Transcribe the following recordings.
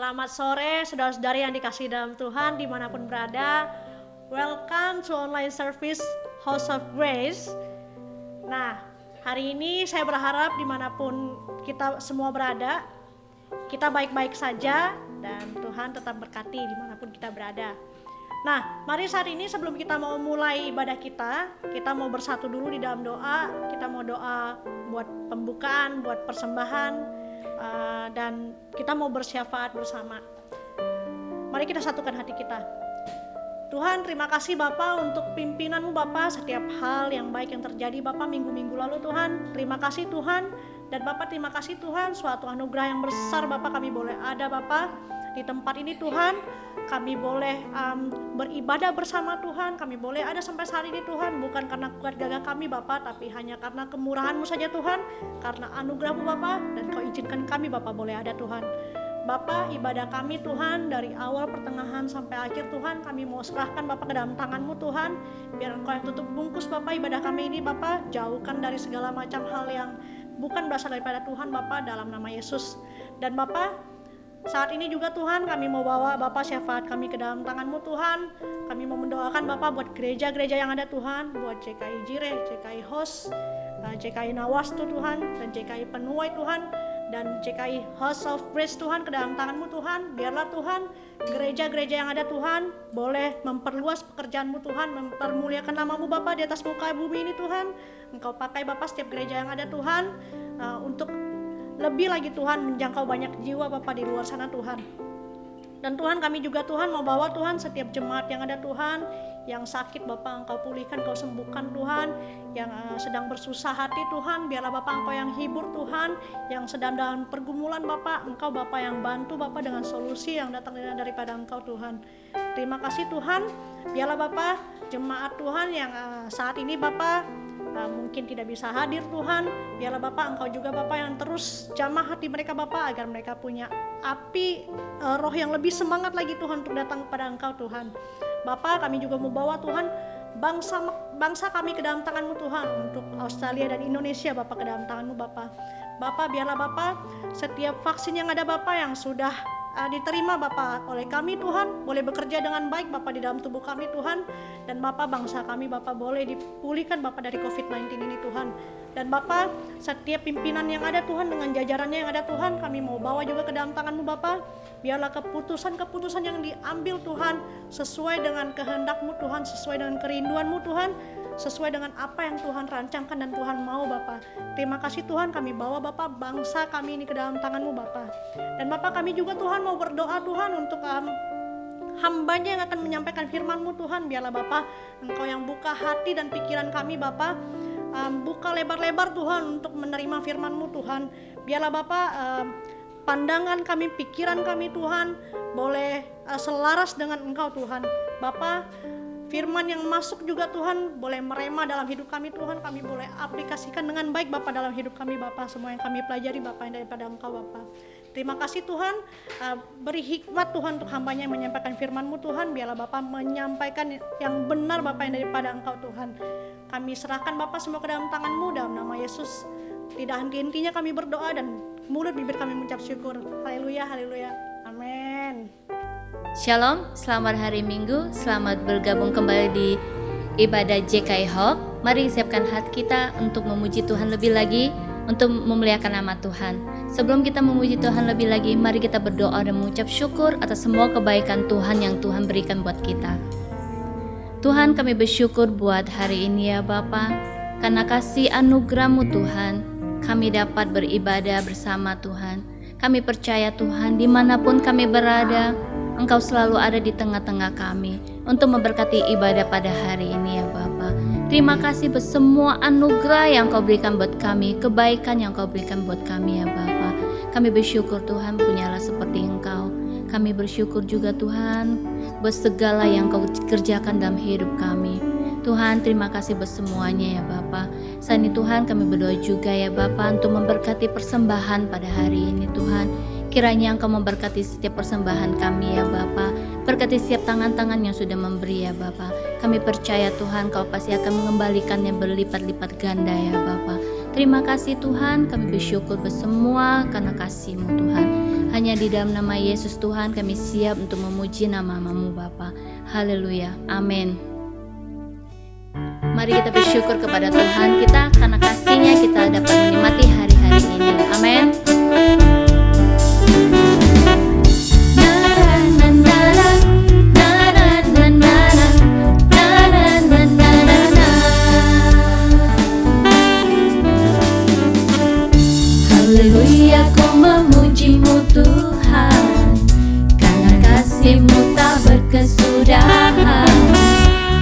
Selamat sore saudara-saudari yang dikasihi dalam Tuhan dimanapun berada. Welcome to online service House of Grace. Nah, hari ini saya berharap dimanapun kita semua berada, kita baik-baik saja dan Tuhan tetap berkati dimanapun kita berada. Nah, mari saat ini sebelum kita mau mulai ibadah kita mau bersatu dulu di dalam doa. Kita mau doa buat pembukaan, buat persembahan, dan kita mau bersyafaat bersama. Mari kita satukan hati kita. Tuhan, terima kasih Bapa untuk pimpinan-Mu Bapa, setiap hal yang baik yang terjadi Bapa minggu-minggu lalu Tuhan. Terima kasih Tuhan, dan Bapa terima kasih Tuhan, suatu anugerah yang besar Bapa kami boleh ada Bapa di tempat ini Tuhan. Kami boleh beribadah bersama Tuhan, kami boleh ada sampai saat ini Tuhan, bukan karena kuat gagah kami Bapa, tapi hanya karena kemurahan-Mu saja Tuhan, karena anugerah-Mu Bapa, dan Kau izinkan kami Bapa boleh ada Tuhan. Bapa, ibadah kami Tuhan dari awal pertengahan sampai akhir Tuhan, kami mau serahkan Bapa ke dalam tangan-Mu Tuhan. Biar Engkau yang tutup bungkus Bapa ibadah kami ini Bapa, jauhkan dari segala macam hal yang bukan berasal daripada Tuhan Bapa, dalam nama Yesus. Dan Bapa, saat ini juga Tuhan kami mau bawa Bapa syafaat kami ke dalam tangan-Mu Tuhan. Kami mau mendoakan Bapa buat gereja-gereja yang ada Tuhan, buat JKI Jireh, JKI Host, JKI Nawastu Tuhan, dan JKI Penuai Tuhan, dan JKI House of Grace Tuhan ke dalam tangan-Mu Tuhan. Biarlah Tuhan gereja-gereja yang ada Tuhan boleh memperluas pekerjaan-Mu Tuhan, mempermuliakan nama-Mu Bapa di atas muka bumi ini Tuhan. Engkau pakai Bapa setiap gereja yang ada Tuhan, untuk lebih lagi Tuhan menjangkau banyak jiwa Bapa di luar sana Tuhan. Dan Tuhan kami juga Tuhan mau bawa Tuhan setiap jemaat yang ada Tuhan, yang sakit Bapa Engkau pulihkan, Engkau sembuhkan Tuhan, yang sedang bersusah hati Tuhan, biarlah Bapa Engkau yang hibur Tuhan, yang sedang dalam pergumulan Bapa, Engkau Bapa yang bantu Bapa dengan solusi yang datang daripada Engkau Tuhan. Terima kasih Tuhan, biarlah Bapa jemaat Tuhan yang saat ini Bapa mungkin tidak bisa hadir Tuhan, biarlah Bapa Engkau juga Bapa yang terus jamah hati mereka Bapa, agar mereka punya api roh yang lebih semangat lagi Tuhan untuk datang kepada Engkau Tuhan. Bapa, kami juga mau bawa Tuhan bangsa kami ke dalam tangan-Mu Tuhan, untuk Australia dan Indonesia Bapa ke dalam tangan-Mu Bapa. Bapa, biarlah Bapa setiap vaksin yang ada Bapa yang sudah diterima Bapa oleh kami Tuhan, boleh bekerja dengan baik Bapa di dalam tubuh kami Tuhan. Dan Bapa bangsa kami Bapa boleh dipulihkan Bapa dari COVID-19 ini Tuhan. Dan Bapa setiap pimpinan yang ada Tuhan dengan jajarannya yang ada Tuhan, kami mau bawa juga ke dalam tangan-Mu Bapa. Biarlah keputusan-keputusan yang diambil Tuhan sesuai dengan kehendak-Mu Tuhan, sesuai dengan kerinduan-Mu Tuhan, sesuai dengan apa yang Tuhan rancangkan dan Tuhan mau Bapa. Terima kasih Tuhan, kami bawa Bapa bangsa kami ini ke dalam tangan-Mu Bapa. Dan Bapa kami juga Tuhan mau berdoa Tuhan untuk hamba-Nya yang akan menyampaikan firman-Mu Tuhan. Biarlah Bapa Engkau yang buka hati dan pikiran kami Bapa, buka lebar-lebar Tuhan untuk menerima firman-Mu Tuhan. Biarlah Bapa pandangan kami, pikiran kami Tuhan boleh selaras dengan Engkau Tuhan. Bapa, firman yang masuk juga Tuhan boleh merema dalam hidup kami Tuhan, kami boleh aplikasikan dengan baik Bapa dalam hidup kami Bapa, semua yang kami pelajari Bapa yang daripada Engkau Bapa. Terima kasih Tuhan, beri hikmat Tuhan untuk hamba-Nya yang menyampaikan firman-Mu Tuhan. Biarlah Bapa menyampaikan yang benar Bapa yang daripada Engkau Tuhan. Kami serahkan Bapa semua ke dalam tangan-Mu dalam nama Yesus. Tidak henti-hentinya kami berdoa dan mulut bibir kami mengucap syukur. Haleluya, haleluya, amin. Shalom, selamat hari Minggu, selamat bergabung kembali di ibadah JKI Hope. Mari siapkan hati kita untuk memuji Tuhan lebih lagi, untuk memuliakan nama Tuhan. Sebelum kita memuji Tuhan lebih lagi, mari kita berdoa dan mengucap syukur atas semua kebaikan Tuhan yang Tuhan berikan buat kita. Tuhan, kami bersyukur buat hari ini ya Bapa, karena kasih anugerah-Mu Tuhan, kami dapat beribadah bersama Tuhan. Kami percaya Tuhan, dimanapun kami berada, Engkau selalu ada di tengah-tengah kami untuk memberkati ibadah pada hari ini ya Bapa. Terima kasih buat semua anugerah yang Kau berikan buat kami, kebaikan yang Kau berikan buat kami ya Bapa. Kami bersyukur Tuhan, punyalah seperti Engkau. Kami bersyukur juga Tuhan buat segala yang Kau kerjakan dalam hidup kami. Tuhan, terima kasih buat semuanya ya Bapa. Saat ini Tuhan kami berdoa juga ya Bapa untuk memberkati persembahan pada hari ini Tuhan. Kiranya Engkau memberkati setiap persembahan kami ya Bapa. Berkati setiap tangan-tangan yang sudah memberi ya Bapa. Kami percaya Tuhan Kau pasti akan mengembalikannya berlipat-lipat ganda ya Bapa. Terima kasih Tuhan, kami bersyukur bersemua karena kasih-Mu Tuhan. Hanya di dalam nama Yesus Tuhan kami siap untuk memuji nama-Mu Bapa. Haleluya. Amin. Mari kita bersyukur kepada Tuhan kita karena kasih-Nya kita dapat menikmati hari-hari ini. Amin. Haleluya, ku memuji-Mu Tuhan, karena kasih-Mu tak berkesudahan.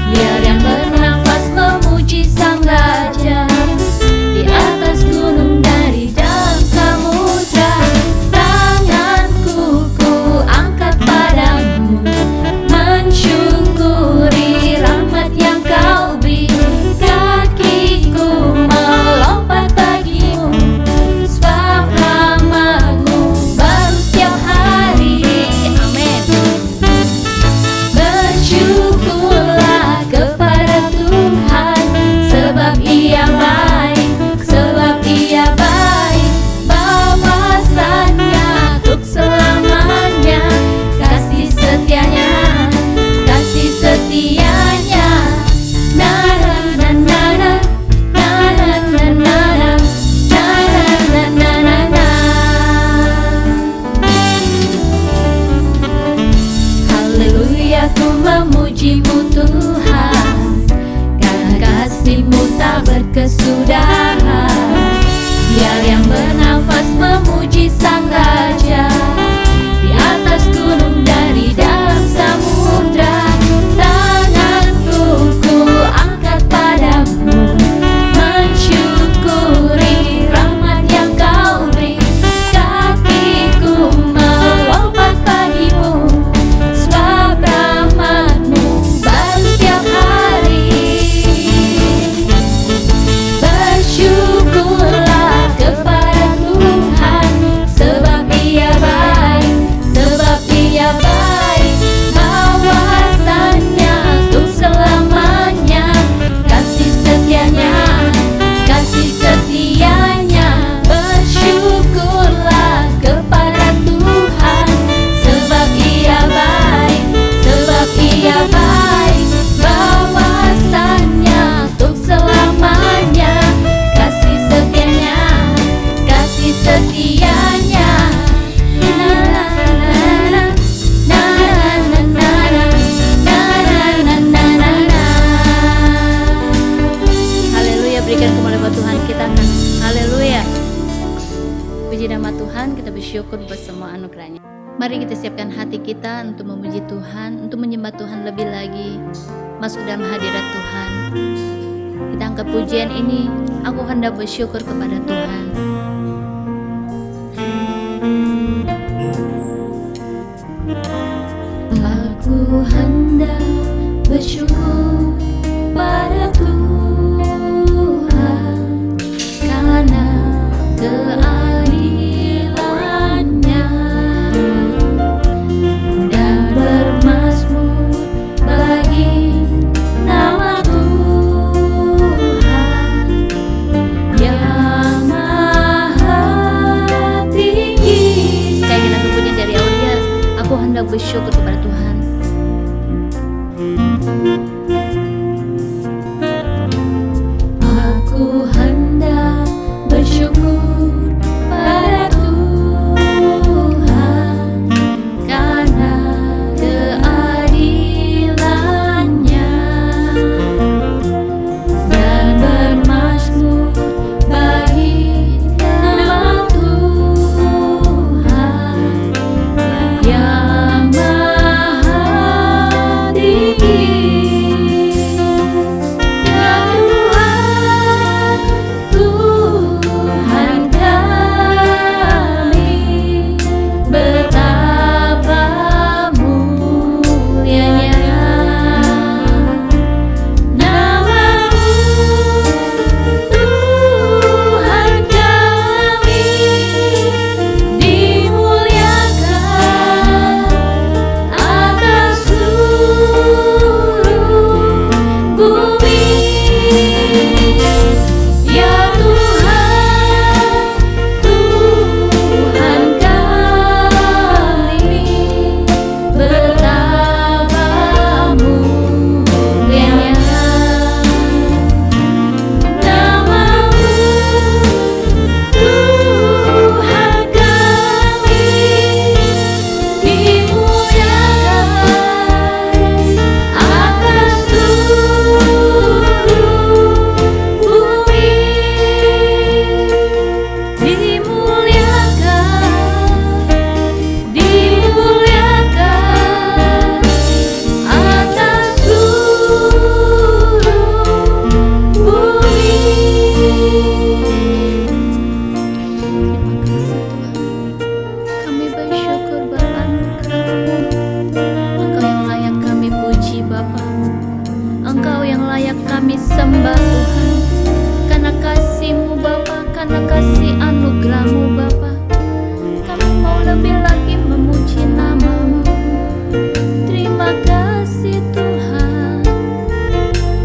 Biar yang bernafas memuji Sang Raja, di atas gunung dari dalam samudra. Tanganku ku angkat padamu, mensyukuri rahmat yang Kau beri. Kakiku melompat bagimu, sebab rahmat-Mu baru setiap hari. Amin. Bersyukurlah kepada Tuhan, sebab Ia baik, sebab Ia baik. Bapa-Nya untuk selamanya, kasih setianya, kasih setianya. Na na na na na, na na na na na, na na na na na. Haleluya, ku memuji-Mu Tuhan, karena kasih-Mu tak berkesudahan. Biar yang bernafas memuji Sang Raja, di atas gunung dari dalam samudra. Tanganku ku angkat padamu, mensyukuri rahmat yang Kau beri. Kakiku melompat bagimu, sebab rahmat-Mu baru setiap hari. Bersyukurlah kepada Tuhan, sebab Ia baik, sebab Ia baik. Bapa-Nya untuk selamanya, kasih setianya, kasih setianya. Bersyukurlah kepada Tuhan, sebab Ia baik, sebab Ia baik. Bapa-Nya untuk selamanya, kasih setianya, kasih setianya. Na na na na, na na na na, na na na na na. Haleluya, berikan kemuliaan buat Tuhan kita kan. Haleluya. Puji nama Tuhan, kita bersyukur buat semua anugerahnya. Mari kita siapkan hati kita untuk memuji Tuhan, untuk menyembah Tuhan lebih lagi, masuk dalam hadirat Tuhan. Kita angkat pujian ini, aku hendak bersyukur kepada Tuhan. Aku hendak bersyukur pada Tuhan, karena keadilan-Nya, dan bermazmur bagi nama Tuhan yang maha tinggi. Sekali lagi lagu pujian dari Aulia, aku hendak bersyukur kepada Tuhan. layak kami sembah Tuhan. Karena kasih-Mu Bapa, karena kasih anugerah-Mu Bapa, kami mau lebih lagi memuji nama-Mu. Terima kasih Tuhan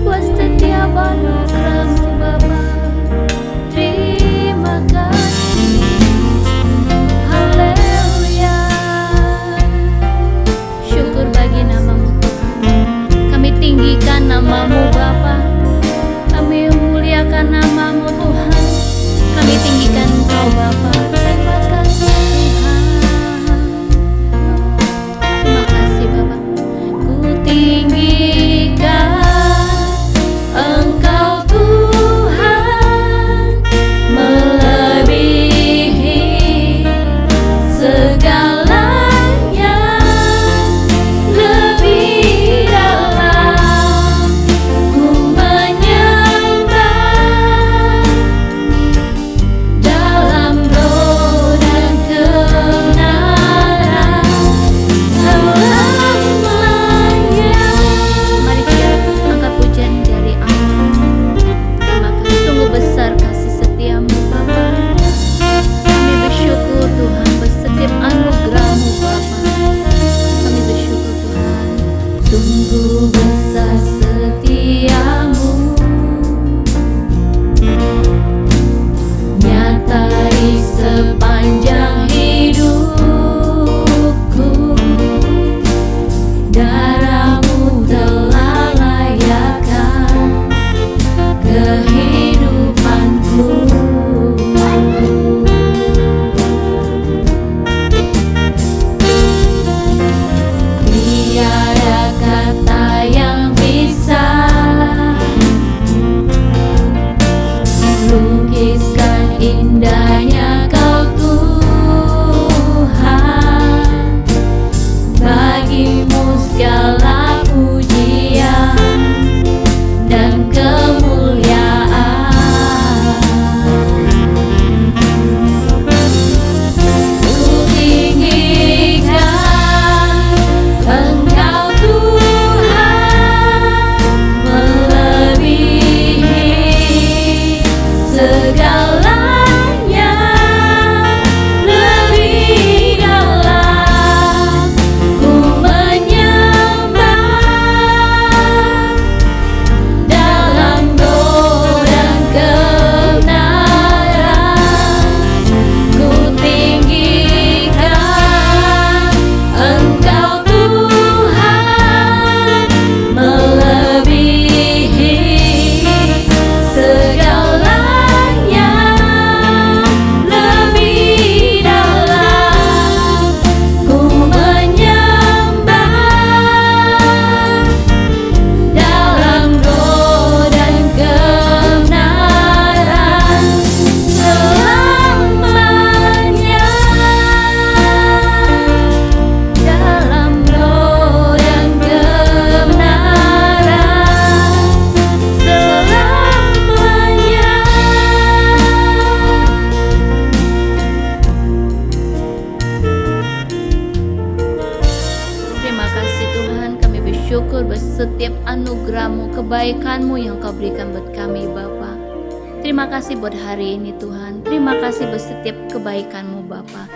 buat setiap anugerah-Mu Bapa. Terima kasih, haleluya. Syukur bagi nama-Mu Tuhan. Kami tinggikan nama-Mu Bapa, kami muliakan nama-Mu Tuhan. Kami tinggikan Engkau Bapa. Terima kasih Tuhan. Terima kasih Bapa. Ku tinggikan Engkau Tuhan, melebihi segalanya, lebih dalam ku menyembah, dalam roh dan kebenaran selamanya. Mari kita angkat pujian dari Allah. Terima kasih, sungguh besar kasih setia-Mu Bapa. Kami bersyukur Tuhan buat setiap anugerah-Mu Bapa. Kami bersyukur Tuhan. Sungguh besar setia-Mu, nyata di sepanjang hidupku. Darah-Mu telah layakkan kehidupanku. Tiada kata yang bisa lukiskan indahnya Kau Tuhan. Bagi-Mu segala pujian dan kemuliaan. Ku tinggikan Engkau Tuhan, melebihi segalanya, lebih dalam ku menyembah, dalam roh dan kebenaran. Ku tinggikan Engkau Tuhan, melebihi segalanya, lebih dalam ku menyembah, dalam roh dan kebenaran selamanya. Dalam roh dan kebenaran selamanya. Terima kasih Tuhan, kami bersyukur buat setiap anugerah-Mu, kebaikan-Mu yang Kau berikan buat kami Bapa. Terima kasih buat hari ini Tuhan. Terima kasih buat setiap kebaikan-Mu Bapa.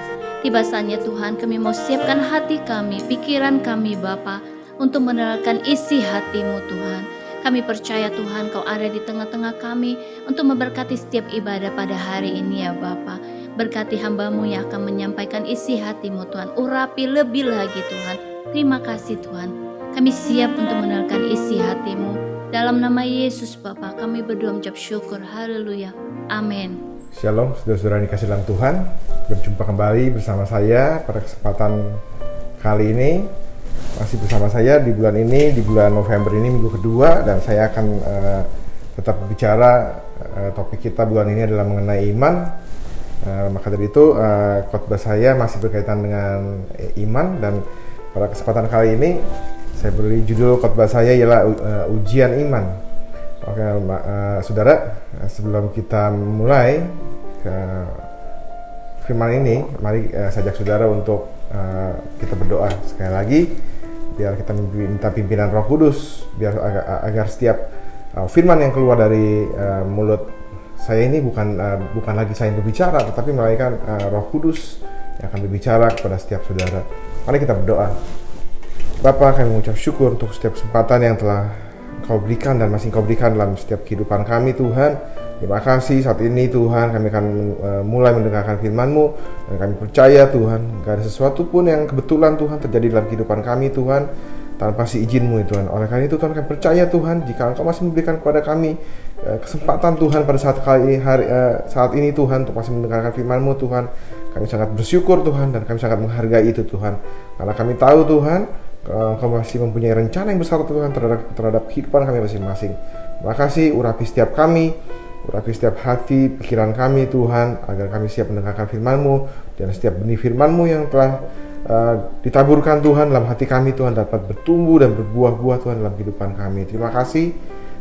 Tiba saatnya Tuhan, kami mau siapkan hati kami, pikiran kami Bapa, untuk menerangkan isi hati-Mu Tuhan. Kami percaya Tuhan Kau ada di tengah-tengah kami untuk memberkati setiap ibadah pada hari ini ya Bapa. Berkati hamba-Mu yang akan menyampaikan isi hati-Mu Tuhan. Urapi lebih lagi Tuhan. Terima kasih Tuhan. Kami siap untuk menerangkan isi hati-Mu. Dalam nama Yesus Bapa kami berdoa mengucap syukur. Haleluya. Amin. Shalom saudara-saudara yang dikasih dalam Tuhan. Berjumpa kembali bersama saya pada kesempatan kali ini. Masih bersama saya di bulan ini, di bulan November ini, minggu kedua. Dan saya akan tetap berbicara, topik kita bulan ini adalah mengenai iman. Maka dari itu khotbah saya masih berkaitan dengan iman. Dan pada kesempatan kali ini saya beri judul khotbah saya ialah ujian iman. Oke, saudara, sebelum kita mulai ke firman ini, mari sajak saudara untuk kita berdoa sekali lagi, biar kita minta pimpinan Roh Kudus, biar agar setiap firman yang keluar dari mulut saya ini bukan lagi saya yang berbicara, tetapi melainkan Roh Kudus yang akan berbicara kepada setiap saudara. Mari kita berdoa. Bapa, kami mengucap syukur untuk setiap kesempatan yang telah Kau berikan dan masih Kau berikan dalam setiap kehidupan kami, Tuhan. Terima kasih saat ini, Tuhan, kami akan mulai mendengarkan firman-Mu, dan kami percaya, Tuhan, gak ada sesuatu pun yang kebetulan, Tuhan, terjadi dalam kehidupan kami, Tuhan, tanpa si izin-Mu, Tuhan. Oleh karena itu, Tuhan, kami percaya, Tuhan, jika Engkau masih memberikan kepada kami kesempatan, Tuhan, pada saat ini, Tuhan, untuk masih mendengarkan firman-Mu, Tuhan, kami sangat bersyukur, Tuhan, dan kami sangat menghargai itu, Tuhan. Karena kami tahu, Tuhan, Engkau masih mempunyai rencana yang besar, Tuhan, terhadap kehidupan kami masing-masing. Terima kasih, urapi setiap kami, urapi setiap hati, pikiran kami, Tuhan, agar kami siap mendengarkan firman-Mu, dan setiap benih firman-Mu yang telah ditaburkan, Tuhan, dalam hati kami, Tuhan, dapat bertumbuh dan berbuah-buah, Tuhan, dalam kehidupan kami. Terima kasih.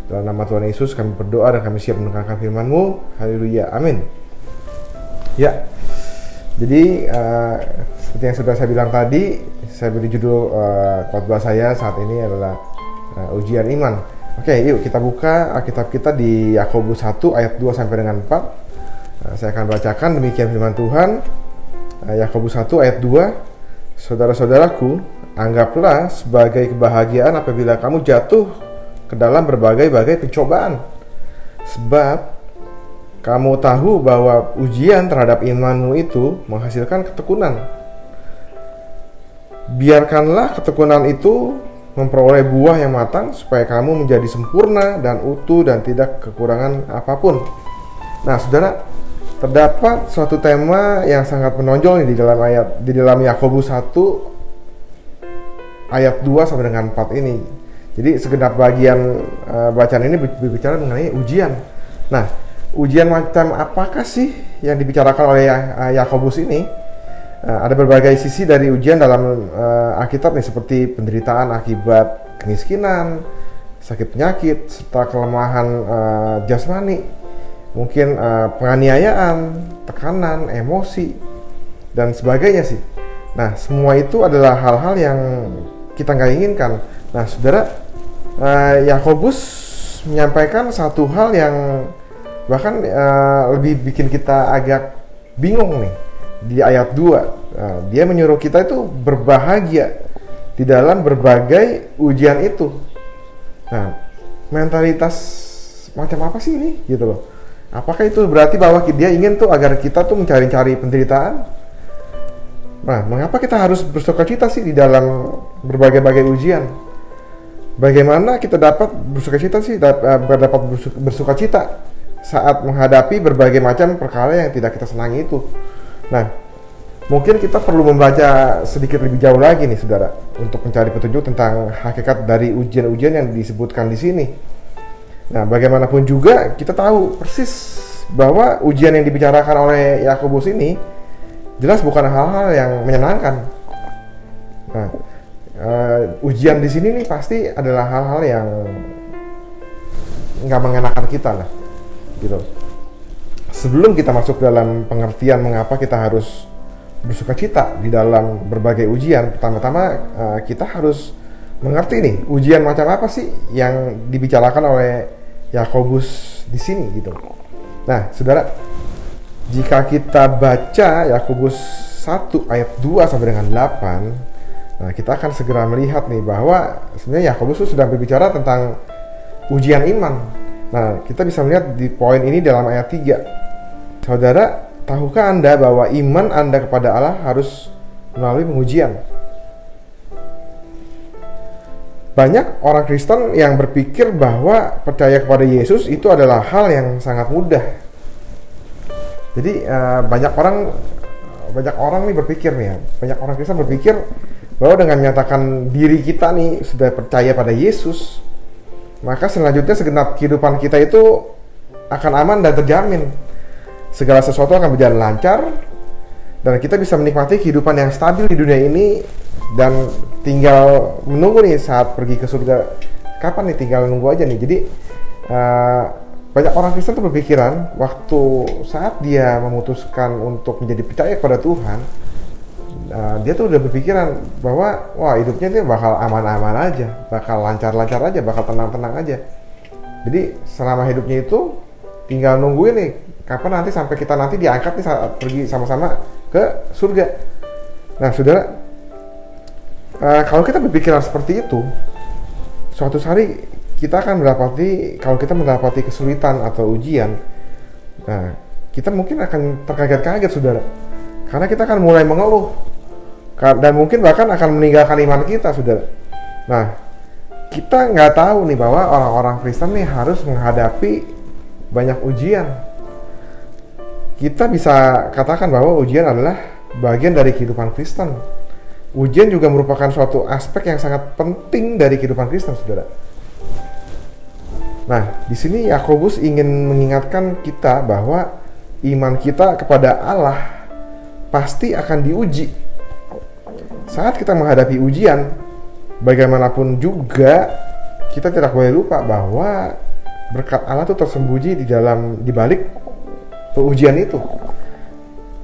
Dalam nama Tuhan Yesus kami berdoa dan kami siap mendengarkan firman-Mu. Haleluya, amin. Ya, jadi seperti yang sudah saya bilang tadi, saya beri judul khotbah saya saat ini adalah ujian iman. Oke, yuk kita buka Alkitab kita di Yakobus 1 ayat 2 sampai dengan 4. Saya akan bacakan demikian firman Tuhan. Yakobus 1 ayat 2. Saudara-saudaraku, anggaplah sebagai kebahagiaan apabila kamu jatuh ke dalam berbagai-bagai pencobaan. Sebab kamu tahu bahwa ujian terhadap imanmu itu menghasilkan ketekunan. Biarkanlah ketekunan itu memperoleh buah yang matang supaya kamu menjadi sempurna dan utuh dan tidak kekurangan apapun. Nah, saudara, terdapat suatu tema yang sangat menonjol nih di dalam Yakobus 1 ayat 2 sampai dengan 4 ini. Jadi segenap bagian bacaan ini berbicara mengenai ujian. Nah, ujian macam apakah sih yang dibicarakan oleh Yakobus ini? Ada berbagai sisi dari ujian dalam Alkitab nih, seperti penderitaan akibat kemiskinan, sakit penyakit, serta kelemahan jasmani, mungkin penganiayaan, tekanan, emosi, dan sebagainya sih. Nah, semua itu adalah hal-hal yang kita nggak inginkan. Nah, saudara, Yakobus menyampaikan satu hal yang bahkan lebih bikin kita agak bingung nih. Di ayat 2, dia menyuruh kita itu berbahagia di dalam berbagai ujian itu. Nah, mentalitas macam apa sih ini gitu loh. Apakah itu berarti bahwa dia ingin tuh agar kita tuh mencari-cari penderitaan? Nah, mengapa kita harus bersukacita sih di dalam berbagai-bagai ujian? Bagaimana kita dapat bersukacita sih, dapat bersukacita saat menghadapi berbagai macam perkara yang tidak kita senangi itu? Nah, mungkin kita perlu membaca sedikit lebih jauh lagi nih, saudara, untuk mencari petunjuk tentang hakikat dari ujian-ujian yang disebutkan di sini. Nah, bagaimanapun juga kita tahu persis bahwa ujian yang dibicarakan oleh Yakobus ini jelas bukan hal-hal yang menyenangkan. Nah, ujian di sini nih pasti adalah hal-hal yang nggak mengenakan kita lah, gitu. Sebelum kita masuk dalam pengertian mengapa kita harus bersukacita di dalam berbagai ujian, pertama-tama kita harus mengerti nih, ujian macam apa sih yang dibicarakan oleh Yakobus di sini gitu. Nah, saudara, jika kita baca Yakobus 1 ayat 2 sampai dengan 8, nah kita akan segera melihat nih bahwa sebenarnya Yakobus sedang berbicara tentang ujian iman. Nah, kita bisa melihat di poin ini dalam ayat 3. Saudara, tahukah Anda bahwa iman Anda kepada Allah harus melalui pengujian? Banyak orang Kristen yang berpikir bahwa percaya kepada Yesus itu adalah hal yang sangat mudah. Jadi banyak orang nih berpikir nih ya, banyak orang Kristen berpikir bahwa dengan menyatakan diri kita nih sudah percaya pada Yesus, maka selanjutnya segenap kehidupan kita itu akan aman dan terjamin. Segala sesuatu akan berjalan lancar dan kita bisa menikmati kehidupan yang stabil di dunia ini dan tinggal menunggu nih saat pergi ke surga. Kapan nih, tinggal nunggu aja nih. Jadi banyak orang Kristen tuh berpikiran waktu saat dia memutuskan untuk menjadi percaya kepada Tuhan, dia tuh udah berpikiran bahwa wah, hidupnya dia bakal aman-aman aja, bakal lancar-lancar aja, bakal tenang-tenang aja. Jadi selama hidupnya itu tinggal nungguin nih kapan nanti sampai kita nanti diangkat nih saat pergi sama-sama ke surga. Nah saudara, kalau kita berpikiran seperti itu, suatu hari kita akan mendapati, kalau kita mendapati kesulitan atau ujian, nah kita mungkin akan terkaget-kaget saudara, karena kita akan mulai mengeluh dan mungkin bahkan akan meninggalkan iman kita saudara. Nah kita nggak tahu nih bahwa orang-orang Kristen nih harus menghadapi banyak ujian. Kita bisa katakan bahwa ujian adalah bagian dari kehidupan Kristen. Ujian juga merupakan suatu aspek yang sangat penting dari kehidupan Kristen, saudara. Nah, di sini Yakobus ingin mengingatkan kita bahwa iman kita kepada Allah pasti akan diuji. Saat kita menghadapi ujian, bagaimanapun juga kita tidak boleh lupa bahwa berkat Allah itu tersembunyi di balik ujian itu.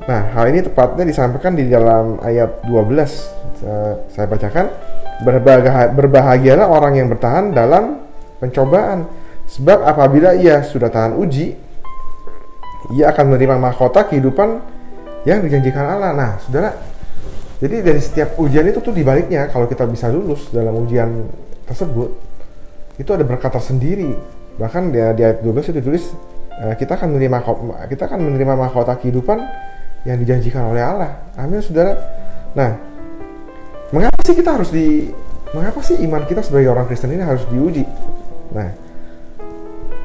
Nah, hal ini tepatnya disampaikan di dalam ayat 12. Saya bacakan, berbahagialah orang yang bertahan dalam pencobaan, sebab apabila ia sudah tahan uji, ia akan menerima mahkota kehidupan yang dijanjikan Allah. Nah, saudara, jadi dari setiap ujian itu tuh dibaliknya, kalau kita bisa lulus dalam ujian tersebut, itu ada berkat tersendiri. Bahkan di ayat 12 itu ditulis, kita akan menerima mahkota kehidupan yang dijanjikan oleh Allah. Amin, saudara. Nah, mengapa sih iman kita sebagai orang Kristen ini harus diuji? Nah,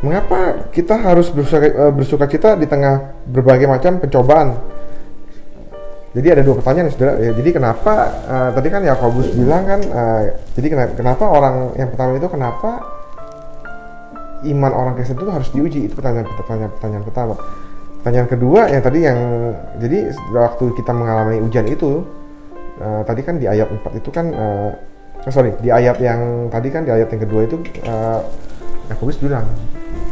mengapa kita harus bersuka cita di tengah berbagai macam pencobaan? Jadi ada dua pertanyaan, saudara. Jadi kenapa tadi kan Yakobus bilang kan, jadi kenapa orang yang pertama itu kenapa iman orang Kristen itu harus diuji? Itu pertanyaan pertama. Pertanyaan kedua jadi waktu kita mengalami ujian itu, tadi kan di ayat 4 itu kan, di ayat yang tadi kan di ayat yang kedua itu Yakobus bilang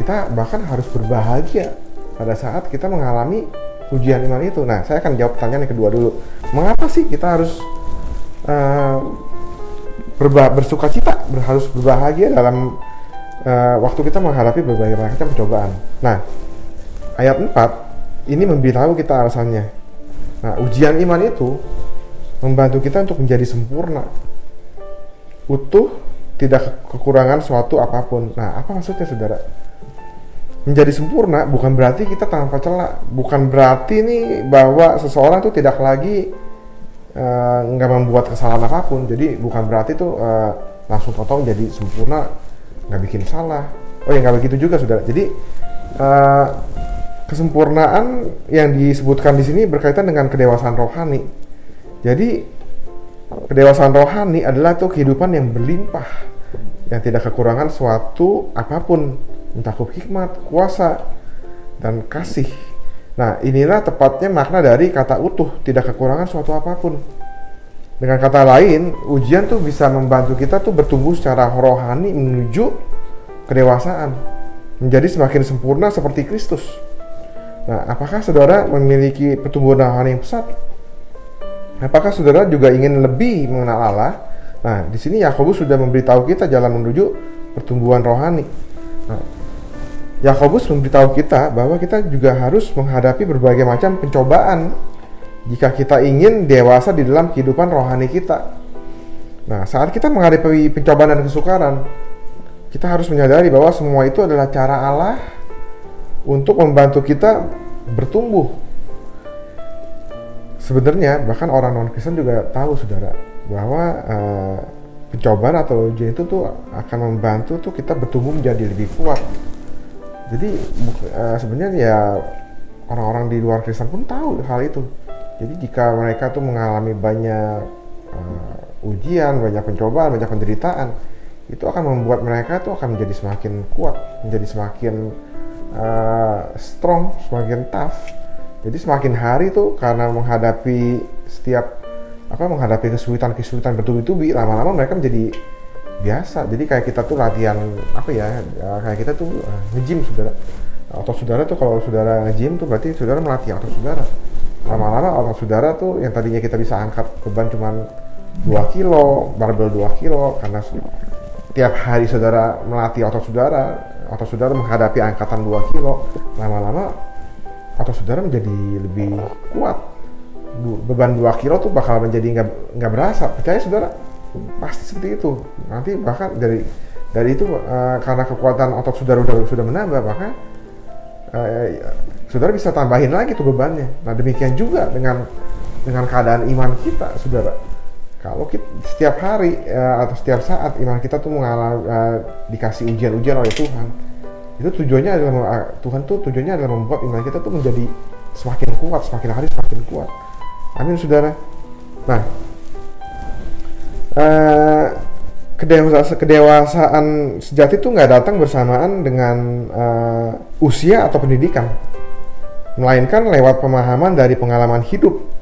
kita bahkan harus berbahagia pada saat kita mengalami ujian iman itu. Nah, saya akan jawab pertanyaan yang kedua dulu. Mengapa sih kita harus bersuka cita, harus berbahagia dalam waktu kita menghadapi berbagai macam pencobaan? Nah, ayat 4 ini memberitahu kita alasannya. Nah, ujian iman itu membantu kita untuk menjadi sempurna, utuh, tidak kekurangan suatu apapun. Nah, apa maksudnya, saudara? Menjadi sempurna bukan berarti kita tanpa celah, bukan berarti nih bahwa seseorang tuh tidak lagi nggak membuat kesalahan apapun. Jadi bukan berarti tuh langsung total jadi sempurna, nggak bikin salah. Oh ya, nggak begitu juga, saudara. Jadi kesempurnaan yang disebutkan di sini berkaitan dengan kedewasaan rohani. Jadi kedewasaan rohani adalah tuh kehidupan yang berlimpah, yang tidak kekurangan suatu apapun, entah hikmat, kuasa, dan kasih. Nah, inilah tepatnya makna dari kata utuh, tidak kekurangan suatu apapun. Dengan kata lain, ujian tuh bisa membantu kita tuh bertumbuh secara rohani menuju kedewasaan, menjadi semakin sempurna seperti Kristus. Nah, apakah saudara memiliki pertumbuhan rohani yang pesat? Apakah saudara juga ingin lebih mengenal Allah? Nah, di sini Yakobus sudah memberitahu kita jalan menuju pertumbuhan rohani. Nah, Yakobus memberitahu kita bahwa kita juga harus menghadapi berbagai macam pencobaan jika kita ingin dewasa di dalam kehidupan rohani kita. Nah, saat kita menghadapi pencobaan dan kesukaran, kita harus menyadari bahwa semua itu adalah cara Allah untuk membantu kita bertumbuh. Sebenarnya bahkan orang non-Kristen juga tahu, saudara, bahwa pencobaan atau ujian itu tuh akan membantu tuh kita bertumbuh menjadi lebih kuat. Jadi sebenarnya ya orang-orang di luar Kristen pun tahu hal itu. Jadi jika mereka tuh mengalami banyak ujian, banyak pencobaan, banyak penderitaan, itu akan membuat mereka tuh akan menjadi semakin kuat, menjadi semakin strong, semakin tough. Jadi semakin hari tuh karena menghadapi kesulitan bertubi-tubi, lama-lama mereka menjadi biasa. Jadi kayak kita tuh latihan kayak kita tuh nge-gym, saudara. Otot saudara tuh kalau saudara nge-gym tuh berarti saudara melatih otot saudara. Lama-lama otot saudara tuh yang tadinya kita bisa angkat beban cuman 2 kilo, barbel 2 kilo, karena tiap hari saudara melatih otot otot saudara menghadapi angkatan 2 kilo, lama-lama otot saudara menjadi lebih kuat. Beban 2 kilo tuh bakal menjadi nggak berasa. Percaya saudara, pasti seperti itu. Nanti bahkan dari itu karena kekuatan otot saudara sudah menambah, maka saudara bisa tambahin lagi tuh bebannya. Nah demikian juga dengan keadaan iman kita, saudara. Kalau kita setiap hari atau setiap saat iman kita tuh mengalami dikasih ujian-ujian oleh Tuhan, itu tujuannya adalah Tuhan tuh tujuannya adalah membuat iman kita tuh menjadi semakin kuat, semakin hari semakin kuat. Amin, saudara. Nah, kedewasaan sejati itu nggak datang bersamaan dengan usia atau pendidikan, melainkan lewat pemahaman dari pengalaman hidup.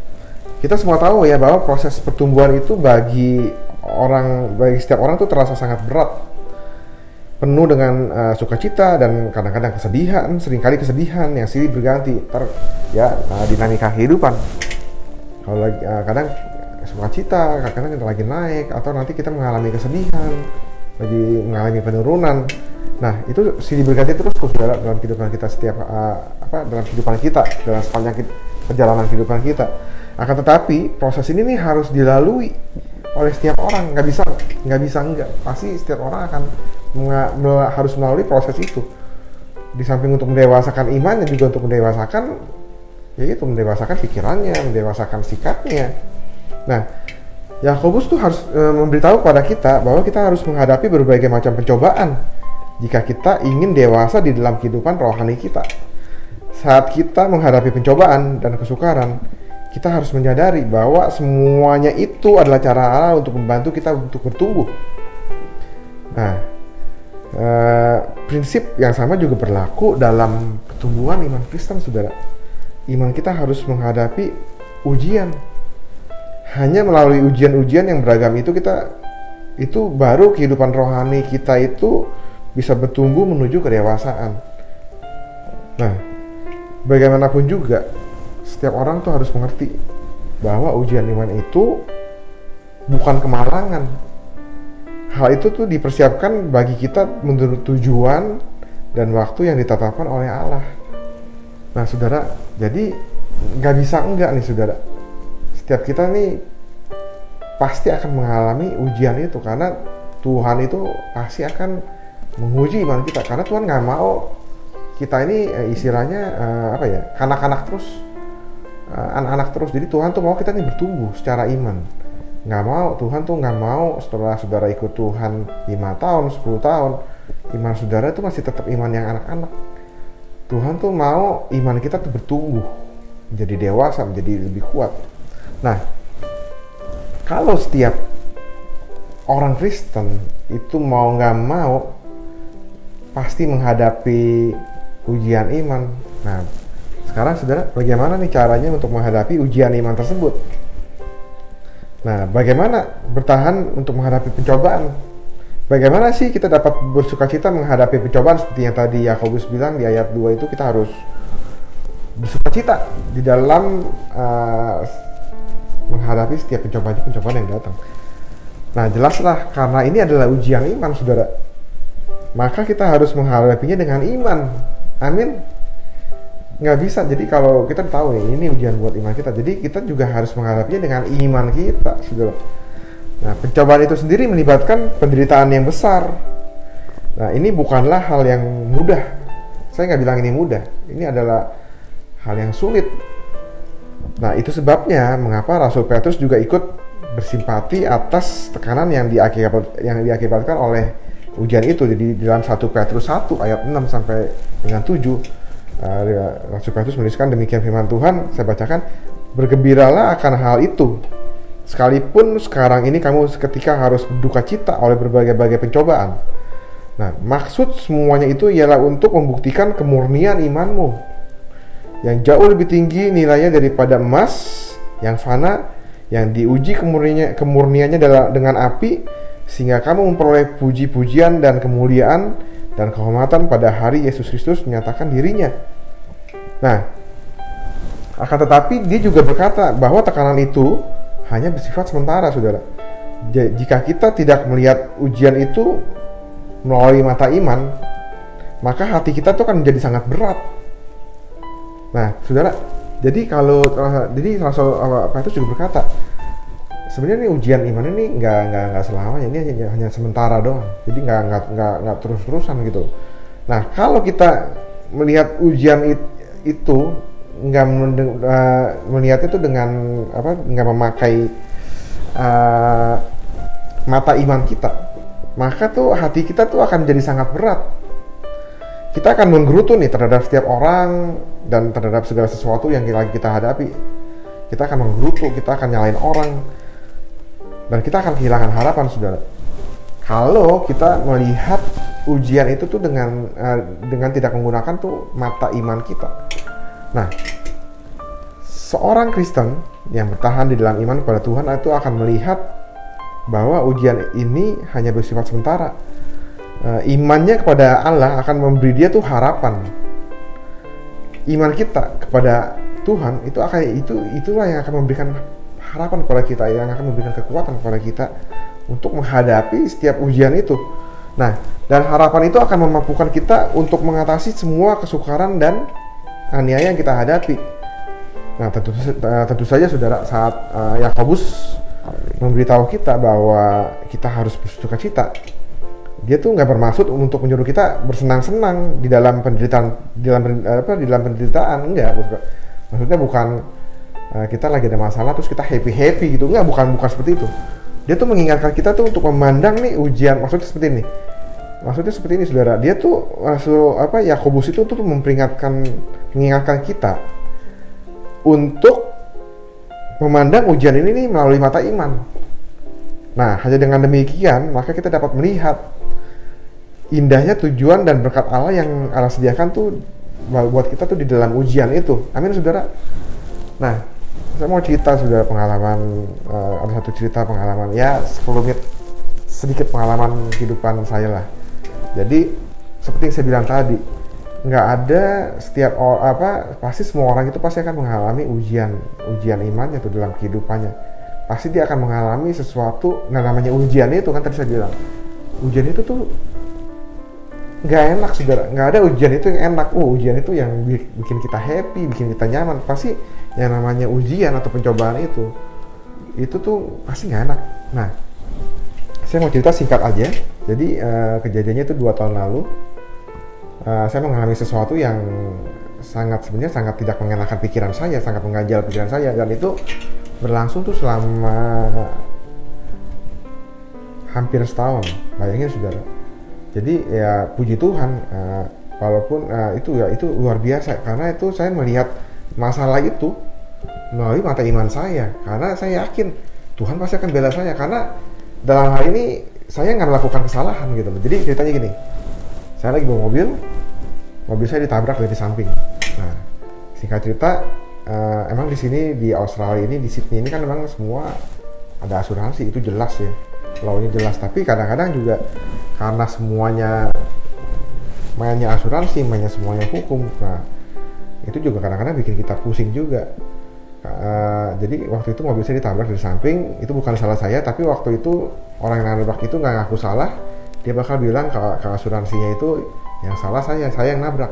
Kita semua tahu ya bahwa proses pertumbuhan itu bagi setiap orang tuh terasa sangat berat, penuh dengan sukacita dan kadang-kadang kesedihan, seringkali kesedihan yang silih berganti. Dinamika kehidupan. Kalau kadang sukacita, kadang-kadang kita lagi naik, atau nanti kita mengalami kesedihan, lagi mengalami penurunan. Nah, itu silih berganti terus dalam kehidupan kita dalam kehidupan kita, dalam sepanjang perjalanan kehidupan kita. Akan tetapi proses ini nih harus dilalui oleh setiap orang, nggak bisa enggak. Pasti setiap orang akan harus melalui proses itu. Di samping untuk mendewasakan imannya, juga untuk mendewasakan pikirannya, mendewasakan sikapnya. Nah, Yakobus tuh harus memberitahu pada kita bahwa kita harus menghadapi berbagai macam pencobaan jika kita ingin dewasa di dalam kehidupan rohani kita. Saat kita menghadapi pencobaan dan kesukaran, kita harus menyadari bahwa semuanya itu adalah cara Allah untuk membantu kita untuk bertumbuh. Nah, prinsip yang sama juga berlaku dalam pertumbuhan iman Kristen, saudara. Iman kita harus menghadapi ujian. Hanya melalui ujian-ujian yang beragam itu baru kehidupan rohani kita itu bisa bertumbuh menuju kedewasaan. Nah, bagaimanapun juga, setiap orang tuh harus mengerti bahwa ujian iman itu bukan kemalangan. Hal itu tuh dipersiapkan bagi kita menurut tujuan dan waktu yang ditetapkan oleh Allah. Nah, saudara, jadi nggak bisa enggak nih, saudara. Setiap kita nih pasti akan mengalami ujian itu, karena Tuhan itu pasti akan menguji iman kita, karena Tuhan nggak mau kita ini istilahnya kanak-kanak terus, anak-anak terus. Jadi Tuhan tuh mau kita nih bertumbuh secara iman. Tuhan tuh nggak mau setelah saudara ikut Tuhan 5 tahun, 10 tahun, iman saudara itu masih tetap iman yang anak-anak. Tuhan tuh mau iman kita tuh bertumbuh, menjadi dewasa, menjadi lebih kuat. Nah, kalau setiap orang Kristen itu mau nggak mau pasti menghadapi ujian iman. Nah, sekarang saudara, bagaimana nih caranya untuk menghadapi ujian iman tersebut? Nah, bagaimana bertahan untuk menghadapi pencobaan? Bagaimana sih kita dapat bersukacita menghadapi pencobaan? Seperti yang tadi Yakobus bilang di ayat 2 itu, kita harus bersukacita di dalam menghadapi setiap pencobaan yang datang. Nah, jelaslah karena ini adalah ujian iman, saudara, maka kita harus menghadapinya dengan iman. Amin. Nggak bisa, jadi kalau kita tahu nih ini ujian buat iman kita, jadi kita juga harus menghadapinya dengan iman kita, saudara. Nah, pencobaan itu sendiri melibatkan penderitaan yang besar. Nah, ini bukanlah hal yang mudah. Saya nggak bilang ini mudah, ini adalah hal yang sulit. Nah, itu sebabnya mengapa Rasul Petrus juga ikut bersimpati atas tekanan yang diakibatkan oleh ujian itu. Jadi dalam 1 Petrus 1 ayat 6 sampai dengan 7, Rasul Petrus menuliskan demikian firman Tuhan, saya bacakan, "Bergembiralah akan hal itu, sekalipun sekarang ini kamu seketika harus berduka cita oleh berbagai-bagai pencobaan." Nah, maksud semuanya itu ialah untuk membuktikan kemurnian imanmu, yang jauh lebih tinggi nilainya daripada emas yang fana, yang diuji kemurniannya dengan api, sehingga kamu memperoleh puji-pujian dan kemuliaan dan kehormatan pada hari Yesus Kristus menyatakan dirinya. Nah, akan tetapi dia juga berkata bahwa tekanan itu hanya bersifat sementara, saudara. Jika kita tidak melihat ujian itu melalui mata iman, maka hati kita tuh akan menjadi sangat berat. Nah, saudara, jadi Rasul Petrus juga berkata, sebenarnya ujian iman ini nggak selamanya, ini hanya sementara doang. Jadi nggak terus-terusan gitu. Nah, kalau kita melihat ujian itu nggak melihatnya itu dengan nggak memakai mata iman kita, maka tuh hati kita tuh akan jadi sangat berat. Kita akan menggerutu nih terhadap setiap orang dan terhadap segala sesuatu yang lagi kita hadapi. Kita akan menggerutu, kita akan nyalain orang, dan kita akan kehilangan harapan, saudara. Kalau kita melihat ujian itu tuh dengan tidak menggunakan tuh mata iman kita. Nah, seorang Kristen yang bertahan di dalam iman kepada Tuhan itu akan melihat bahwa ujian ini hanya bersifat sementara. Imannya kepada Allah akan memberi dia tuh harapan. Iman kita kepada Tuhan itulah yang akan memberikan harapan kepada kita, yang akan memberikan kekuatan kepada kita untuk menghadapi setiap ujian itu. Nah, dan harapan itu akan memampukan kita untuk mengatasi semua kesukaran dan aniaya yang kita hadapi. Nah, tentu saja saudara, saat Yakobus memberitahu kita bahwa kita harus bersuka cita, dia tuh nggak bermaksud untuk menyuruh kita bersenang-senang di dalam penderitaan, di dalam penderitaan, enggak. Maksudnya bukan kita lagi ada masalah terus kita happy gitu, enggak, bukan seperti itu. Dia tuh mengingatkan kita tuh untuk memandang nih ujian, maksudnya seperti ini saudara. Dia tuh Yakobus itu tuh mengingatkan kita untuk memandang ujian ini nih melalui mata iman. Nah, hanya dengan demikian maka kita dapat melihat indahnya tujuan dan berkat Allah yang Allah sediakan tuh buat kita tuh di dalam ujian itu. Amin, saudara. Nah, saya mau cerita, saudara, pengalaman, ada satu cerita pengalaman, ya sedikit pengalaman kehidupan saya lah. Jadi seperti yang saya bilang tadi, nggak ada pasti semua orang itu pasti akan mengalami ujian imannya tuh dalam kehidupannya. Pasti dia akan mengalami sesuatu. Nah, namanya ujian itu kan tadi saya bilang, ujian itu tuh nggak enak, saudara. Nggak ada ujian itu yang enak. Ujian itu yang bikin kita happy, bikin kita nyaman. Pasti yang namanya ujian atau pencobaan itu tuh pasti nggak enak. Nah, saya mau cerita singkat aja. Jadi kejadiannya itu 2 tahun lalu. Saya mengalami sesuatu yang sebenarnya sangat tidak mengenakan pikiran saya, sangat mengganjal pikiran saya, dan itu berlangsung tuh selama hampir setahun. Bayangin, saudara. Jadi ya puji Tuhan, walaupun itu luar biasa, karena itu saya melihat masalah itu melalui mata iman saya, karena saya yakin Tuhan pasti akan bela saya, karena dalam hal ini saya nggak melakukan kesalahan gitu loh. Jadi ceritanya gini, saya lagi bawa mobil saya ditabrak dari samping. Nah, singkat cerita, emang di sini di Australia ini, di Sydney ini kan memang semua ada asuransi, itu jelas ya, law-nya jelas. Tapi kadang-kadang juga karena semuanya mainnya asuransi, mainnya semuanya hukum, nah itu juga kadang-kadang bikin kita pusing juga. Jadi waktu itu mobil saya ditabrak dari samping, itu bukan salah saya, tapi waktu itu orang yang nabrak itu nggak ngaku salah. Dia bakal bilang ke asuransinya itu yang salah saya yang nabrak.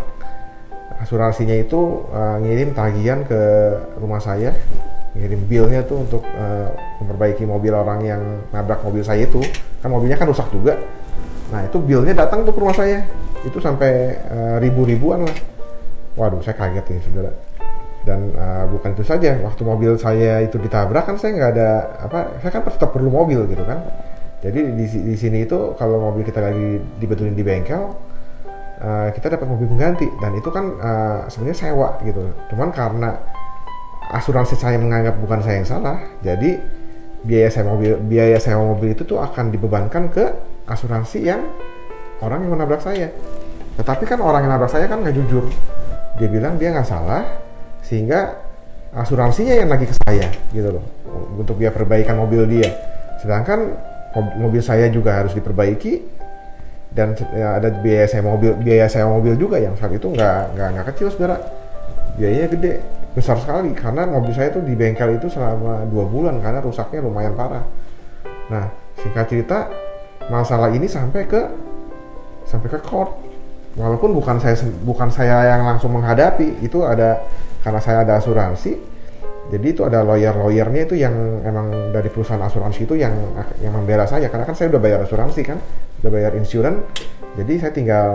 Asuransinya itu ngirim tagihan ke rumah saya, ngirim billnya tuh untuk memperbaiki mobil orang yang nabrak mobil saya itu. Kan mobilnya kan rusak juga. Nah, itu billnya datang tuh ke rumah saya. Itu sampai ribuan lah. Waduh, saya kaget nih, saudara. Dan bukan itu saja, waktu mobil saya itu ditabrak kan saya nggak ada saya kan tetap perlu mobil gitu kan. Jadi di sini itu kalau mobil kita lagi dibetulin di bengkel, kita dapat mobil pengganti, dan itu kan sebenarnya sewa gitu. Cuman karena asuransi saya menganggap bukan saya yang salah, jadi biaya sewa mobil itu tuh akan dibebankan ke asuransi yang orang yang menabrak saya. Tetapi kan orang yang nabrak saya kan nggak jujur, dia bilang dia nggak salah, sehingga asuransinya yang lagi ke saya gitu loh, untuk biaya perbaikan mobil dia. Sedangkan mobil saya juga harus diperbaiki, dan ada biaya sewa mobil juga yang saat itu nggak kecil, saudara. Biayanya gede, besar sekali, karena mobil saya tuh di bengkel itu selama 2 bulan karena rusaknya lumayan parah. Nah, singkat cerita, masalah ini sampai ke court. walaupun bukan saya yang langsung menghadapi, itu ada karena saya ada asuransi, jadi itu ada lawyernya itu yang emang dari perusahaan asuransi itu yang membela saya, karena kan saya udah bayar asuransi kan, udah bayar insurance, jadi saya tinggal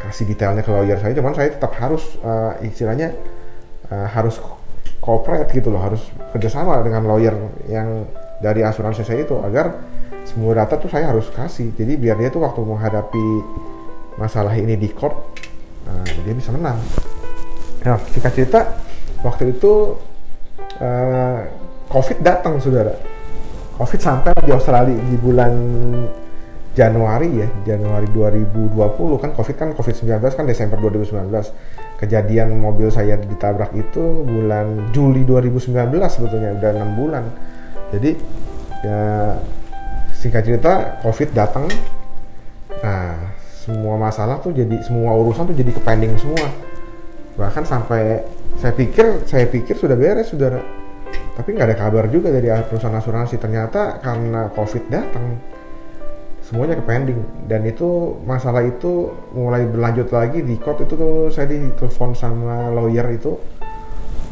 kasih detailnya ke lawyer saya, cuman saya tetap harus istilahnya harus cooperate gitu loh, harus kerjasama dengan lawyer yang dari asuransi saya itu agar semua data tuh saya harus kasih, jadi biar dia tuh waktu menghadapi masalah ini di court dia bisa menang. Nah, singkat cerita waktu itu COVID datang saudara. COVID sampai di Australia di bulan Januari 2020 kan COVID-19 kan Desember 2019. Kejadian mobil saya ditabrak itu bulan Juli 2019 sebetulnya, udah 6 bulan. Jadi ya singkat cerita COVID datang. Nah, semua masalah tuh semua urusan tuh jadi kepending semua. Bahkan sampai saya pikir sudah beres saudara. Tapi nggak ada kabar juga dari perusahaan asuransi. Ternyata karena COVID datang, semuanya kepending. Dan itu masalah itu mulai berlanjut lagi di court itu tuh saya ditelepon sama lawyer itu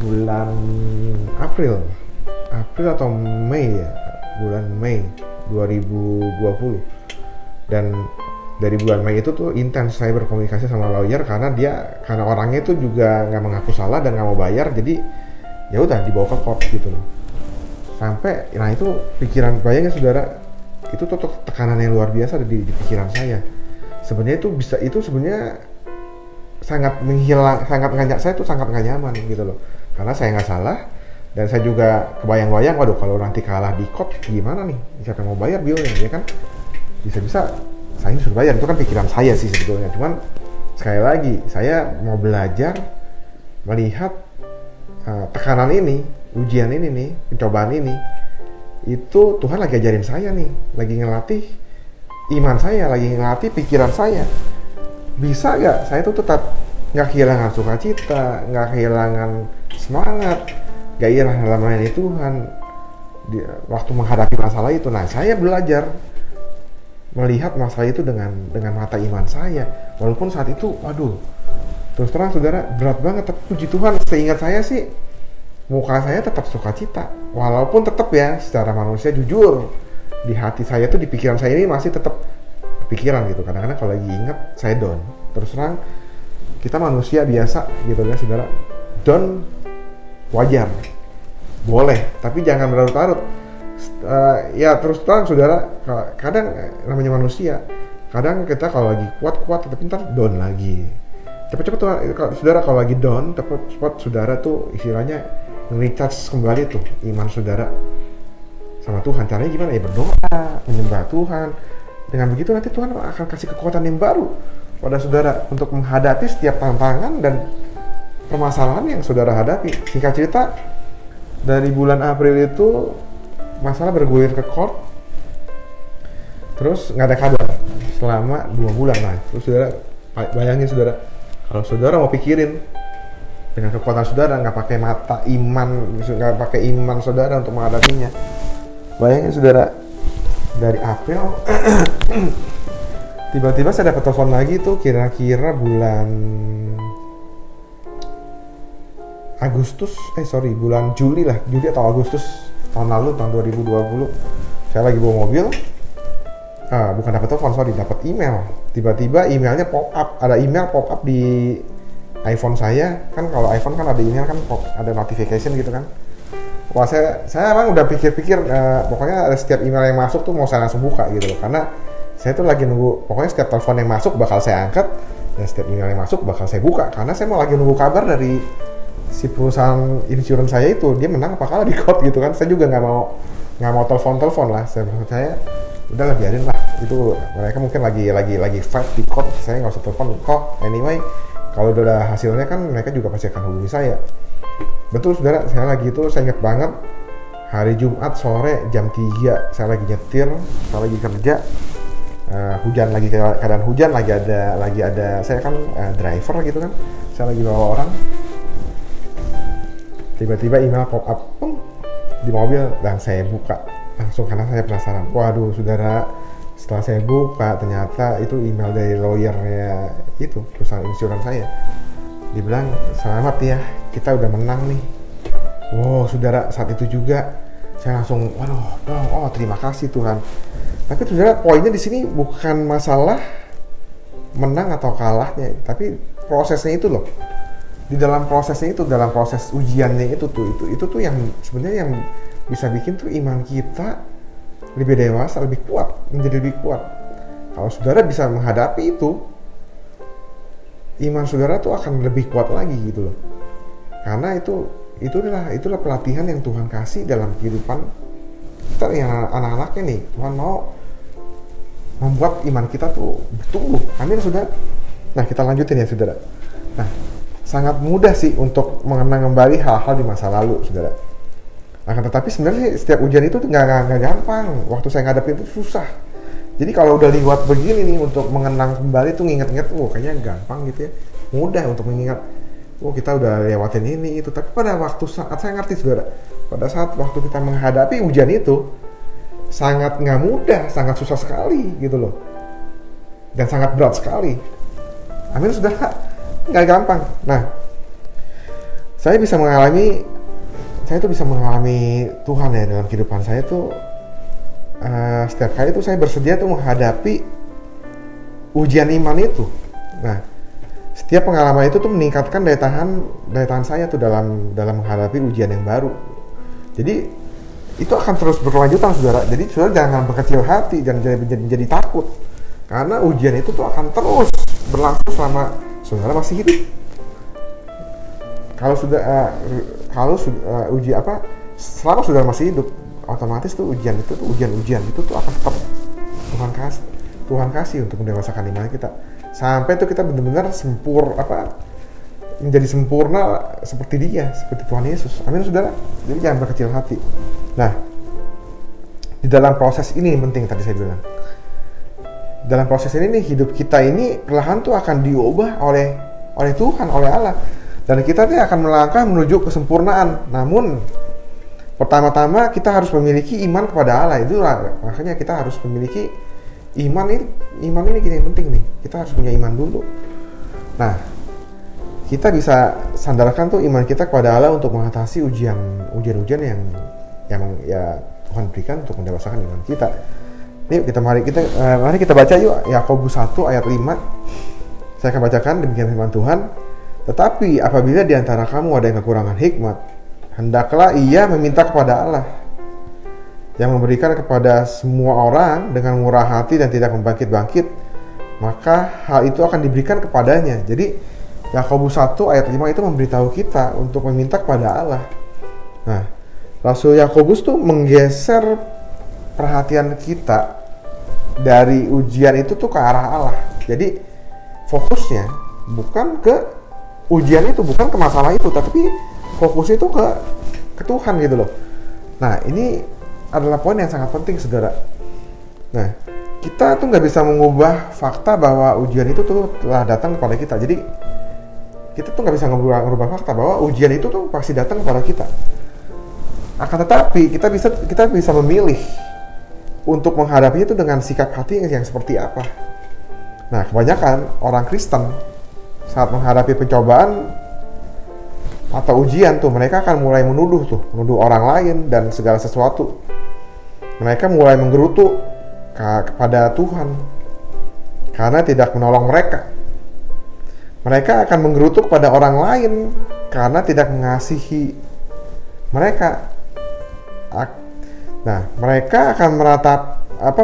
bulan April atau Mei ya, bulan Mei 2020. Dan dari bulan Mei itu tuh intens saya berkomunikasi sama lawyer karena orangnya itu juga nggak mengaku salah dan nggak mau bayar, jadi ya udah dibawa ke court gitu loh. Sampai nah itu pikiran, bayangin saudara, itu tuh tekanan yang luar biasa di pikiran saya. Sebenarnya itu sebenarnya sangat nggak nyaman gitu loh, karena saya nggak salah dan saya juga kebayang-bayang, waduh kalau nanti kalah di court gimana nih, siapa yang mau bayar bilnya ya kan, bisa-bisa saya suruh bayar. Itu kan pikiran saya sih sebetulnya, cuman sekali lagi saya mau belajar melihat tekanan ini, ujian ini nih, pencobaan ini, itu Tuhan lagi ajarin saya nih, lagi ngelatih iman saya, lagi ngelatih pikiran saya. Bisa gak saya tuh tetap gak kehilangan sukacita, gak kehilangan semangat, gak hilang dalam melayani Tuhan waktu menghadapi masalah itu. Nah, saya belajar melihat masalah itu dengan mata iman saya, walaupun saat itu waduh, terus terang saudara berat banget, tapi puji Tuhan seingat saya sih muka saya tetap sukacita, walaupun tetap ya secara manusia jujur di hati saya tuh, di pikiran saya ini masih tetap pikiran gitu, kadang-kadang kalau lagi ingat saya down. Terus terang kita manusia biasa gitu ya saudara, down wajar, boleh, tapi jangan berlarut-larut. Ya terus terang saudara, kadang namanya manusia, kadang kita kalau lagi kuat tapi ntar down lagi. Cepet-cepet tuh saudara, kalau lagi down cepet saudara tuh istilahnya nge-recharge kembali tuh iman saudara sama Tuhan. Caranya gimana ya? Berdoa, menyembah Tuhan. Dengan begitu nanti Tuhan akan kasih kekuatan yang baru pada saudara untuk menghadapi setiap tantangan dan permasalahan yang saudara hadapi. Singkat cerita, dari bulan April itu masalah bergulir ke court, terus nggak ada kabar selama 2 bulan. Nah, terus saudara bayangin saudara, kalau saudara mau pikirin dengan kekuatan saudara, nggak pakai mata iman, nggak pakai iman saudara untuk menghadapinya. Bayangin saudara, dari April tiba-tiba saya dapat telepon lagi tuh kira-kira bulan bulan Juli atau Agustus tahun lalu, tahun 2020. Saya lagi bawa mobil, bukan dapat telepon, dapat email. Tiba-tiba emailnya pop up, ada email pop up di iPhone saya. Kan kalau iPhone kan ada email kan, ada notification gitu kan. Wah, saya emang udah pikir-pikir, pokoknya setiap email yang masuk tuh mau saya langsung buka gitu loh, karena saya tuh lagi nunggu, pokoknya setiap telepon yang masuk bakal saya angkat, dan setiap email yang masuk bakal saya buka, karena saya mau lagi nunggu kabar dari si perusahaan insurance saya itu, dia menang apa kalah di court gitu kan. Saya juga nggak mau telepon lah, saya udahlah biarin lah, itu mereka mungkin lagi fight di court, saya nggak usah telepon kok. Anyway, kalau udah ada hasilnya kan mereka juga pasti akan hubungi saya. Betul saudara, saya ingat banget hari Jumat sore jam 3, saya lagi nyetir, saya lagi kerja, hujan, lagi keadaan hujan, lagi ada saya kan driver gitu kan, saya lagi bawa orang. Tiba-tiba email pop up di mobil dan saya buka langsung karena saya penasaran. Waduh saudara, Setelah saya buka, ternyata itu email dari lawyernya itu, perusahaan insurans saya. Dibilang, selamat ya, kita udah menang nih. Wow, saudara, saat itu juga saya langsung, terima kasih Tuhan. Tapi saudara, poinnya di sini bukan masalah menang atau kalahnya, tapi prosesnya itu loh. Di dalam prosesnya itu, dalam proses ujiannya itu tuh yang sebenarnya yang bisa bikin tuh iman kita lebih dewasa, lebih kuat, menjadi lebih kuat. Kalau saudara bisa menghadapi itu, iman saudara tuh akan lebih kuat lagi gitu loh. Karena itulah pelatihan yang Tuhan kasih dalam kehidupan kita yang anak-anaknya nih. Tuhan mau membuat iman kita tuh bertumbuh. Amin saudara. Nah, kita lanjutin ya saudara. Nah, sangat mudah sih untuk mengenang kembali hal-hal di masa lalu saudara. Nah, tetapi sebenarnya setiap ujian itu nggak gampang. Waktu saya ngadepin itu susah. Jadi kalau udah lewat begini nih, untuk mengenang kembali tuh nginget-nginget, kayaknya gampang gitu ya. Mudah untuk mengingat, kita udah lewatin ini itu. Tapi pada saat saya ngerti saudara, pada saat waktu kita menghadapi ujian itu, sangat nggak mudah, sangat susah sekali gitu loh. Dan sangat berat sekali. Amin saudara, nggak gampang. Nah, saya tuh bisa mengalami Tuhan ya dalam kehidupan saya tuh. Setiap kali tuh saya bersedia tuh menghadapi ujian iman itu. Nah, setiap pengalaman itu tuh meningkatkan daya tahan saya tuh dalam menghadapi ujian yang baru. Jadi itu akan terus berkelanjutan saudara. Jadi saudara jangan berkecil hati, jangan menjadi takut, karena ujian itu tuh akan terus berlangsung selama saudara masih hidup. Selama saudara masih hidup, otomatis tuh ujian itu tuh akan tetap Tuhan kasih untuk mendewasakan iman kita, sampai tuh kita benar-benar menjadi sempurna seperti Dia, seperti Tuhan Yesus. Amin saudara. Jadi jangan berkecil hati. Nah, di dalam proses ini penting tadi saya bilang. Dalam proses ini nih, hidup kita ini perlahan tuh akan diubah oleh Tuhan, oleh Allah. Dan kita tuh akan melangkah menuju kesempurnaan. Namun pertama-tama kita harus memiliki iman kepada Allah. Itulah makanya kita harus memiliki iman ini yang penting nih. Kita harus punya iman dulu. Nah, kita bisa sandarkan tuh iman kita kepada Allah untuk mengatasi ujian-ujian yang ya Tuhan berikan untuk mendewasakan iman kita. Yuk mari kita baca yuk Yakobus 1 ayat 5. Saya akan bacakan, demikian firman Tuhan. Tetapi apabila di antara kamu ada yang kekurangan hikmat, hendaklah ia meminta kepada Allah, yang memberikan kepada semua orang dengan murah hati dan tidak membangkit-bangkit, maka hal itu akan diberikan kepadanya. Jadi Yakobus 1 ayat 5 itu memberitahu kita untuk meminta kepada Allah. Nah, Rasul Yakobus tuh menggeser perhatian kita dari ujian itu tuh ke arah Allah. Jadi fokusnya bukan ke ujian itu, bukan ke masalah itu, tapi fokusnya itu ke Tuhan gitu loh. Nah, ini adalah poin yang sangat penting saudara. Nah, kita tuh nggak bisa mengubah fakta bahwa ujian itu tuh telah datang kepada kita. Jadi kita tuh nggak bisa mengubah fakta bahwa ujian itu tuh pasti datang kepada kita. Akan tetapi kita bisa memilih untuk menghadapi itu dengan sikap hati yang seperti apa. Nah, kebanyakan orang Kristen saat menghadapi pencobaan atau ujian tuh, mereka akan mulai menuduh orang lain dan segala sesuatu. Mereka mulai menggerutu kepada Tuhan karena tidak menolong mereka. Mereka akan menggerutu kepada orang lain karena tidak mengasihi mereka. Nah, mereka akan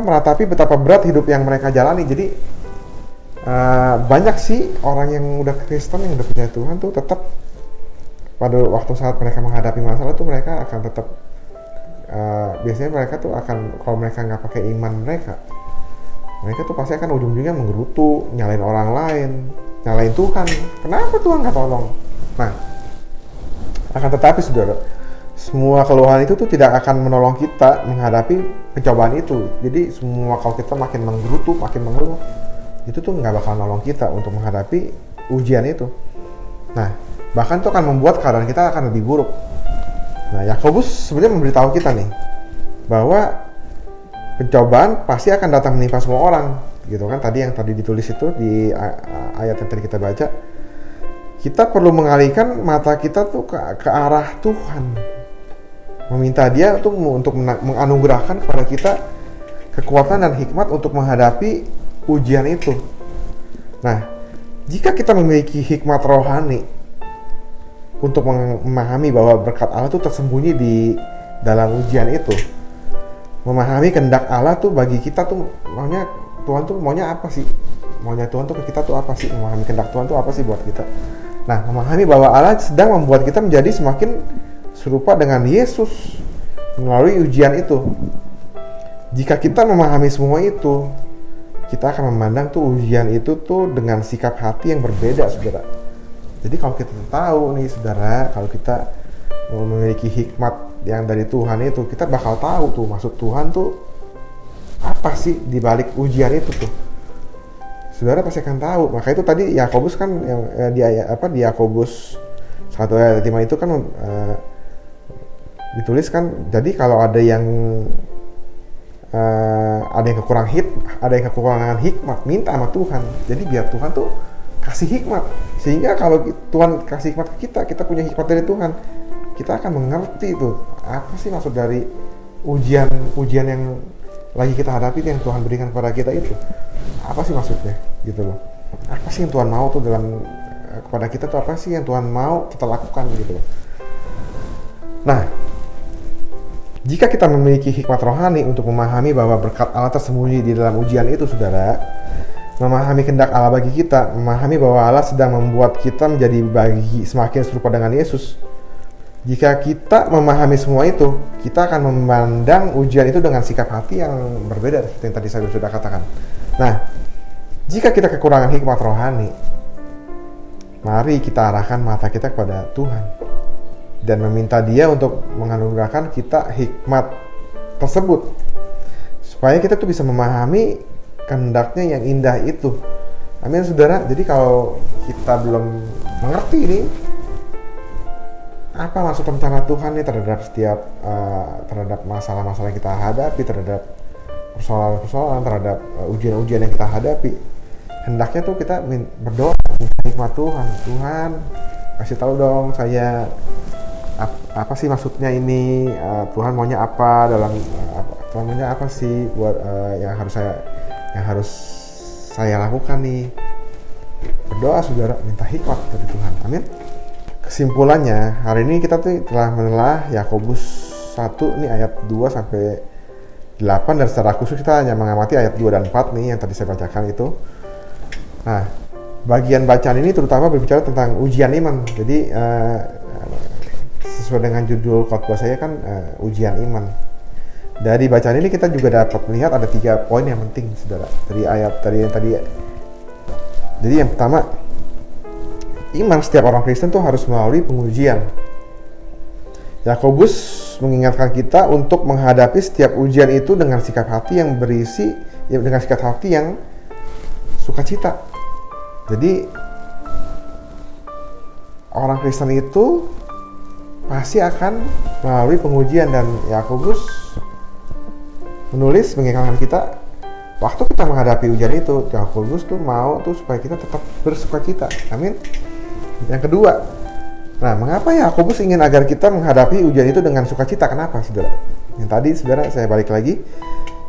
meratapi betapa berat hidup yang mereka jalani. Jadi banyak sih orang yang udah Kristen, yang udah punya Tuhan tuh tetap pada waktu saat mereka menghadapi masalah tuh mereka akan tetap biasanya mereka tuh akan, kalau mereka nggak pakai iman mereka tuh pasti akan ujung-ujungnya menggerutu, nyalain orang lain, nyalain Tuhan. Kenapa Tuhan nggak tolong? Nah, akan tetapi saudara, semua keluhan itu tuh tidak akan menolong kita menghadapi pencobaan itu. Jadi semua, kalau kita makin menggerutu, makin mengeluh, itu tuh nggak bakal nolong kita untuk menghadapi ujian itu. Nah, bahkan itu akan membuat keadaan kita akan lebih buruk. Nah, Yakobus sebenarnya memberitahu kita nih bahwa pencobaan pasti akan datang menimpa semua orang, gitu kan? Tadi yang tadi ditulis itu di ayat yang tadi kita baca, kita perlu mengalihkan mata kita tuh ke arah Tuhan, meminta Dia untuk menganugerahkan kepada kita kekuatan dan hikmat untuk menghadapi ujian itu. Nah, jika kita memiliki hikmat rohani untuk memahami bahwa berkat Allah itu tersembunyi di dalam ujian itu, memahami kehendak Allah tuh bagi kita tuh maunya Tuhan tuh maunya apa sih? Maunya Tuhan tuh ke kita tuh apa sih? Memahami kehendak Tuhan tuh apa sih buat kita? Nah, memahami bahwa Allah sedang membuat kita menjadi semakin serupa dengan Yesus melalui ujian itu. Jika kita memahami semua itu, kita akan memandang tuh ujian itu tuh dengan sikap hati yang berbeda, saudara. Jadi kalau kita tahu nih, saudara, kalau kita memiliki hikmat yang dari Tuhan itu, kita bakal tahu tuh maksud Tuhan tuh apa sih di balik ujian itu tuh. Saudara pasti akan tahu. Maka itu tadi Yakobus kan yang di Yakobus 1 ayat 5 itu kan dituliskan, jadi kalau ada yang kekurangan hikmat, minta sama Tuhan. Jadi biar Tuhan tuh kasih hikmat, sehingga kalau Tuhan kasih hikmat ke kita punya hikmat dari Tuhan, kita akan mengerti itu apa sih maksud dari ujian yang lagi kita hadapi yang Tuhan berikan kepada kita itu, apa sih maksudnya gitu loh. Apa sih yang Tuhan mau tuh dalam kepada kita tuh, apa sih yang Tuhan mau kita lakukan gitu loh. Nah, jika kita memiliki hikmat rohani untuk memahami bahwa berkat Allah tersembunyi di dalam ujian itu, saudara, memahami kehendak Allah bagi kita, memahami bahwa Allah sedang membuat kita menjadi semakin serupa dengan Yesus. Jika kita memahami semua itu, kita akan memandang ujian itu dengan sikap hati yang berbeda seperti yang tadi saya sudah katakan. Nah, jika kita kekurangan hikmat rohani, mari kita arahkan mata kita kepada Tuhan dan meminta Dia untuk menganugerahkan kita hikmat tersebut, supaya kita tuh bisa memahami kehendaknya yang indah itu. Amin, saudara. Jadi kalau kita belum mengerti ini, apa maksud rencana Tuhan nih terhadap setiap terhadap masalah-masalah yang kita hadapi, terhadap persoalan-persoalan, terhadap ujian-ujian yang kita hadapi, hendaknya tuh kita berdoa minta hikmat Tuhan. Tuhan, kasih tahu dong saya apa sih maksudnya ini, Tuhan maunya apa dalam Tuhan maunya apa sih buat yang harus saya lakukan nih. Berdoa, saudara, minta hikmat dari Tuhan. Amin. Kesimpulannya, hari ini kita tuh telah menelah Yakobus 1 nih ayat 2 sampai 8, dan secara khusus kita hanya mengamati ayat 2 dan 4 nih yang tadi saya bacakan itu. Nah, bagian bacaan ini terutama berbicara tentang ujian iman. Jadi sesuai dengan judul khotbah saya kan ujian iman. Dari bacaan ini kita juga dapat melihat ada 3 poin yang penting, saudara, dari ayat yang tadi. Jadi yang pertama, iman setiap orang Kristen tuh harus melalui pengujian. Yakobus mengingatkan kita untuk menghadapi setiap ujian itu dengan sikap hati yang dengan sikap hati yang sukacita. Jadi orang Kristen itu pasti akan melalui pengujian, dan Yakobus menulis mengingatkan kita waktu kita menghadapi ujian itu, Yakobus tuh mau tuh supaya kita tetap bersukacita. Amin. Yang kedua, nah, mengapa Yakobus ingin agar kita menghadapi ujian itu dengan sukacita? Kenapa, saudara? Yang tadi, saudara, saya balik lagi.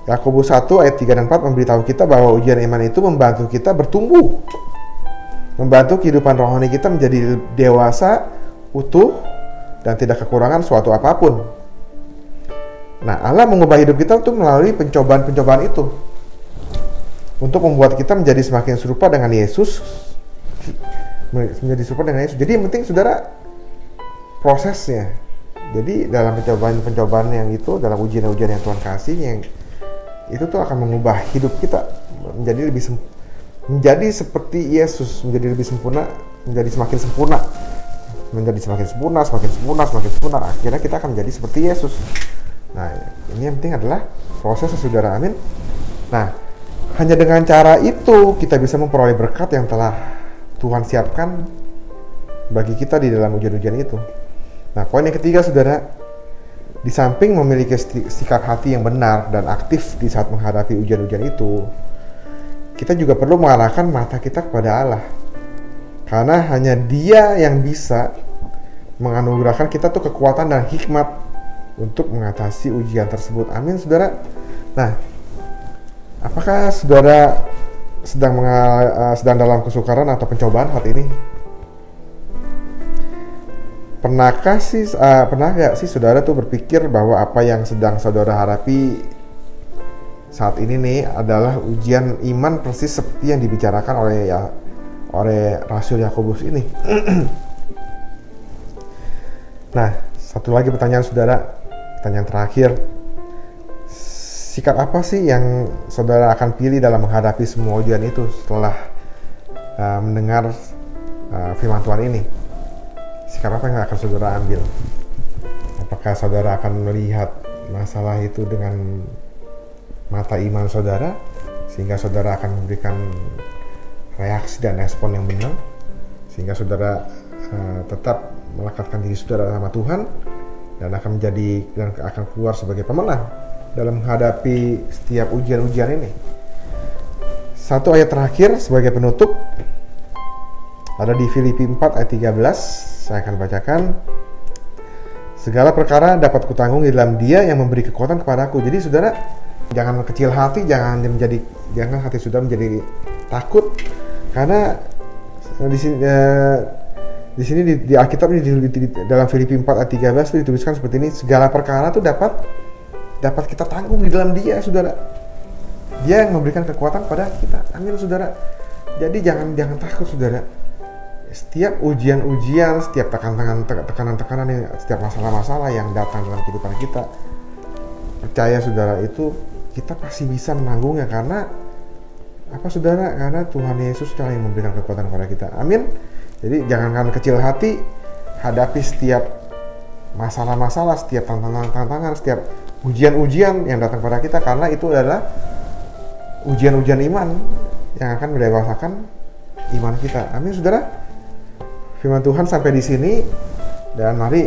Yakobus 1 ayat 3 dan 4 memberitahu kita bahwa ujian iman itu membantu kita bertumbuh, membantu kehidupan rohani kita menjadi dewasa, utuh, dan tidak kekurangan suatu apapun. Nah, Allah mengubah hidup kita tuh melalui pencobaan-pencobaan itu untuk membuat kita menjadi semakin serupa dengan Yesus. Jadi yang penting, saudara, prosesnya. Jadi dalam pencobaan-pencobaan yang itu, dalam ujian-ujian yang Tuhan kasih, yang itu tuh akan mengubah hidup kita menjadi seperti Yesus, menjadi lebih sempurna, menjadi semakin sempurna. Akhirnya kita akan menjadi seperti Yesus. Nah, ini yang penting adalah prosesnya, saudara. Amin. Nah, hanya dengan cara itu kita bisa memperoleh berkat yang telah Tuhan siapkan bagi kita di dalam ujian-ujian itu. Nah, poin yang ketiga, saudara, di samping memiliki sikap hati yang benar dan aktif di saat menghadapi ujian-ujian itu, kita juga perlu mengarahkan mata kita kepada Allah. Karena hanya Dia yang bisa menganugerahkan kita tuh kekuatan dan hikmat untuk mengatasi ujian tersebut. Amin, saudara. Nah, apakah saudara sedang dalam kesukaran atau pencobaan saat ini? Pernah gak sih saudara tuh berpikir bahwa apa yang sedang saudara hadapi saat ini nih adalah ujian iman persis seperti yang dibicarakan oleh Rasul Yakobus ini? Nah, satu lagi pertanyaan saudara, pertanyaan terakhir. Sikap apa sih yang saudara akan pilih dalam menghadapi semua ujian itu setelah mendengar firman Tuhan ini? Sikap apa yang akan saudara ambil? Apakah saudara akan melihat masalah itu dengan mata iman saudara, sehingga saudara akan memberikan reaksi dan respon yang benar, sehingga saudara tetap melekatkan diri saudara sama Tuhan dan akan keluar sebagai pemenang dalam menghadapi setiap ujian-ujian ini? Satu ayat terakhir sebagai penutup ada di Filipi 4 ayat 13. Saya akan bacakan. Segala perkara dapat kutanggung di dalam Dia yang memberi kekuatan kepadaku. Jadi saudara, jangan kecil hati, jangan hati saudara menjadi takut, karena di sini di Alkitab ini dalam Filipi 4 ayat 13 itu dituliskan seperti ini. Segala perkara itu dapat kita tanggung di dalam Dia, saudara. Dia yang memberikan kekuatan pada kita. Amin, saudara. Jadi jangan takut, saudara. Setiap ujian-ujian, setiap tekanan-tekanan, setiap masalah-masalah yang datang dalam kehidupan kita, percaya saudara, itu kita pasti bisa menanggungnya. Karena apa, saudara? Karena Tuhan Yesus yang memberikan kekuatan kepada kita. Amin. Jadi jangan kecil hati, hadapi setiap masalah-masalah, setiap tantangan, setiap ujian-ujian yang datang kepada kita, karena itu adalah ujian-ujian iman yang akan mendewasakan iman kita. Amin, saudara. Firman Tuhan sampai di sini, dan mari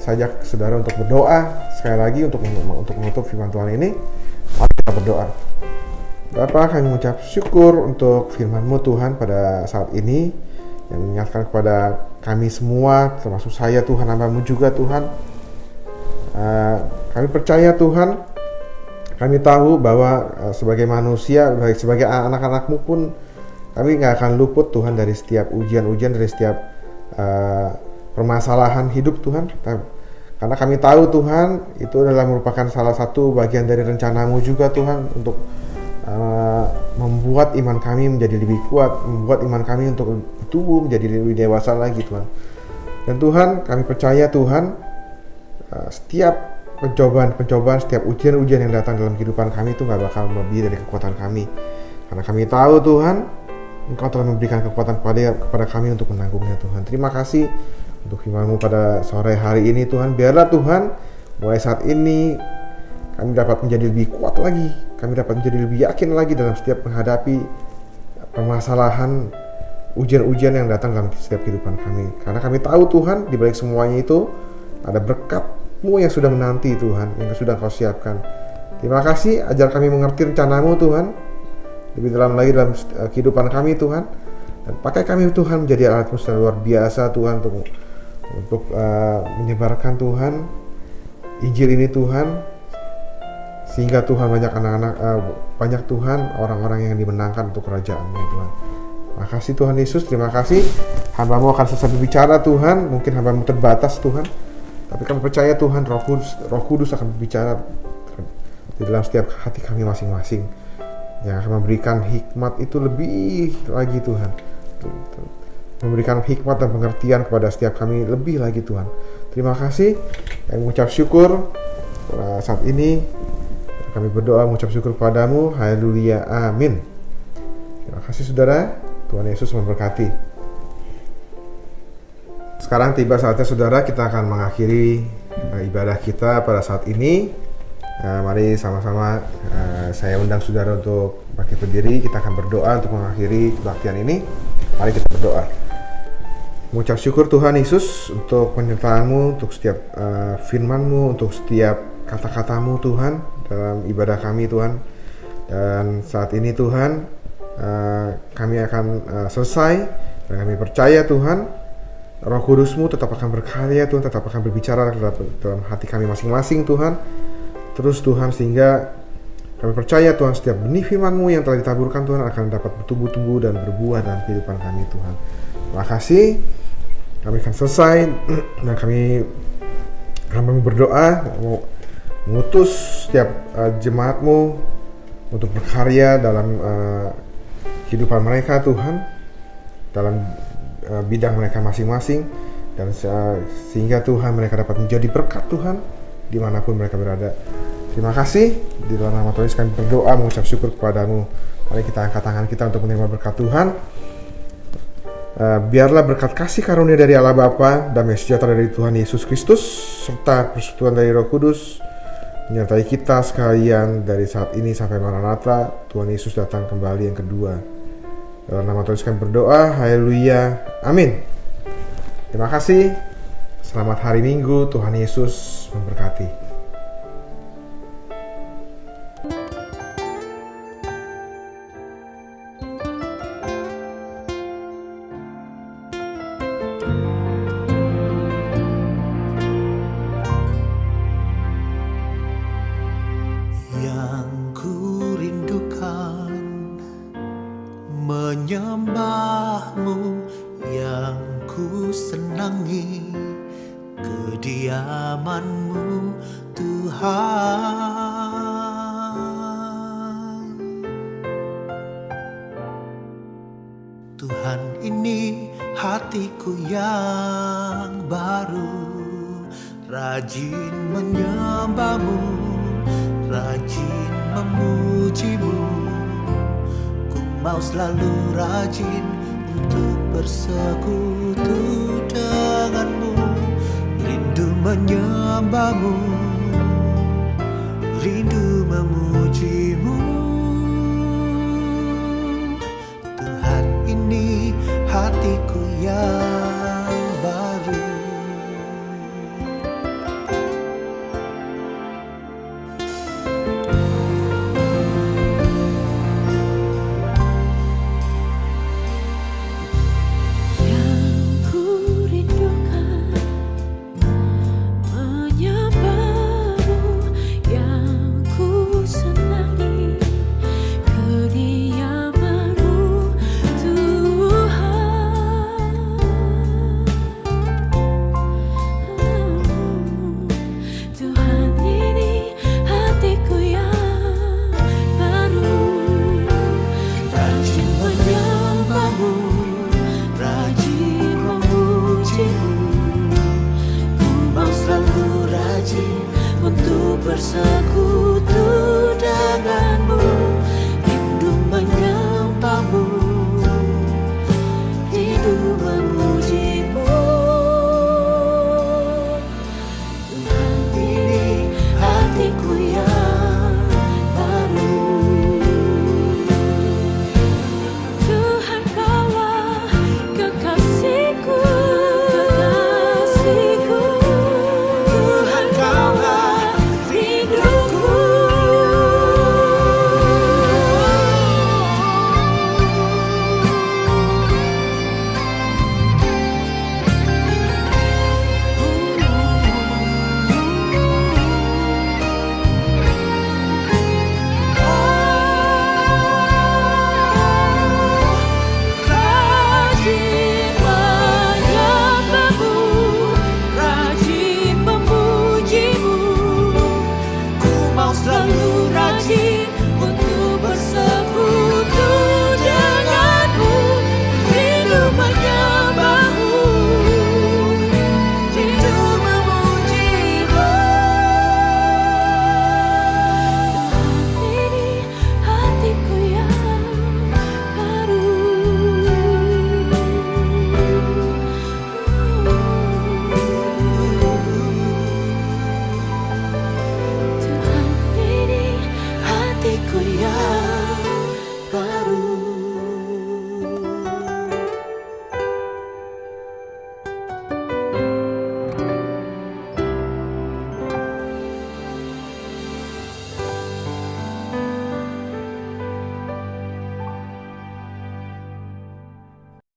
saya ajak saudara untuk berdoa sekali lagi untuk menutup firman Tuhan ini. Mari kita berdoa. Bapa, kami mengucap syukur untuk firman-Mu Tuhan pada saat ini yang mengingatkan kepada kami semua, termasuk saya Tuhan, hamba-Mu juga Tuhan. Kami percaya Tuhan, kami tahu bahwa sebagai manusia, sebagai anak-anak-Mu pun kami gak akan luput Tuhan dari setiap ujian-ujian, dari setiap permasalahan hidup Tuhan. Karena kami tahu Tuhan, itu adalah merupakan salah satu bagian dari rencana-Mu juga Tuhan, untuk membuat iman kami menjadi lebih kuat, membuat iman kami untuk bertumbuh menjadi lebih dewasa lagi Tuhan. Dan Tuhan, kami percaya Tuhan, setiap pencobaan, setiap ujian-ujian yang datang dalam kehidupan kami itu gak bakal melebihi dari kekuatan kami. Karena kami tahu Tuhan, Engkau telah memberikan kekuatan kepada kami untuk menanggungnya Tuhan. Terima kasih untuk firman-Mu pada sore hari ini Tuhan. Biarlah Tuhan, mulai saat ini kami dapat menjadi lebih kuat lagi, kami dapat menjadi lebih yakin lagi dalam setiap menghadapi permasalahan, ujian-ujian yang datang dalam setiap kehidupan kami. Karena kami tahu Tuhan, di balik semuanya itu ada berkat-Mu yang sudah menanti Tuhan, yang sudah Kau siapkan. Terima kasih, ajar kami mengerti rencana-Mu Tuhan lebih dalam lagi dalam kehidupan kami Tuhan, dan pakai kami Tuhan menjadi alat-Mu yang luar biasa Tuhan untuk menyebarkan Tuhan Injil ini Tuhan, sehingga Tuhan banyak Tuhan orang-orang yang dimenangkan untuk kerajaan-Mu Tuhan. Makasih Tuhan Yesus, terima kasih. Hamba-Mu akan selesai berbicara Tuhan, mungkin hamba-Mu terbatas Tuhan, tapi kami percaya Tuhan Roh Kudus akan berbicara di dalam setiap hati kami masing-masing, yang akan memberikan hikmat itu lebih lagi Tuhan, memberikan hikmat dan pengertian kepada setiap kami lebih lagi Tuhan. Terima kasih, kami mengucap syukur saat ini, kami berdoa mengucap syukur kepadamu. Haleluya, amin. Terima kasih saudara, Tuhan Yesus memberkati. Sekarang tiba saatnya saudara, kita akan mengakhiri ibadah kita pada saat ini. Mari sama-sama saya undang saudara untuk bangkit berdiri. Kita akan berdoa untuk mengakhiri kebaktian ini. Mari kita berdoa. mengucap syukur Tuhan Yesus untuk penyertaan-Mu, untuk setiap firman-Mu, untuk setiap kata-kata-Mu Tuhan dalam ibadah kami Tuhan. Dan saat ini Tuhan, kami akan selesai, dan kami percaya Tuhan, Roh Kudus-Mu tetap akan berkarya Tuhan, tetap akan berbicara dalam hati kami masing-masing Tuhan. Terus Tuhan, sehingga kami percaya Tuhan, setiap benih firman-Mu yang telah ditaburkan Tuhan akan dapat bertumbuh-tumbuh dan berbuah dalam kehidupan kami Tuhan. Terima kasih. Kami akan selesai dan kami berdoa mengutus setiap jemaat-Mu untuk berkarya dalam kehidupan mereka Tuhan, dalam bidang mereka masing-masing, dan sehingga Tuhan mereka dapat menjadi berkat Tuhan dimanapun mereka berada. Terima kasih. Di dalam nama Tuhan Yesus kami berdoa mengucap syukur kepadamu. Mari kita angkat tangan kita untuk menerima berkat Tuhan. Biarlah berkat kasih karunia dari Allah Bapa, damai sejahtera dari Tuhan Yesus Kristus, serta persekutuan dari Roh Kudus menyertai kita sekalian dari saat ini sampai Maranatha, Tuhan Yesus datang kembali yang kedua. Dalam nama Tuhan Yesus kami berdoa, haleluya, amin. Terima kasih. Selamat hari Minggu, Tuhan Yesus memberkati. Menyembah-Mu yang ku senangi, kediaman-Mu Tuhan. Tuhan, ini hatiku yang baru, rajin menyembah-Mu, rajin memuji-Mu. Mau selalu rajin untuk bersekutu denganmu, rindu menyembah-Mu, rindu memuji-Mu. Tuhan, ini hatiku yang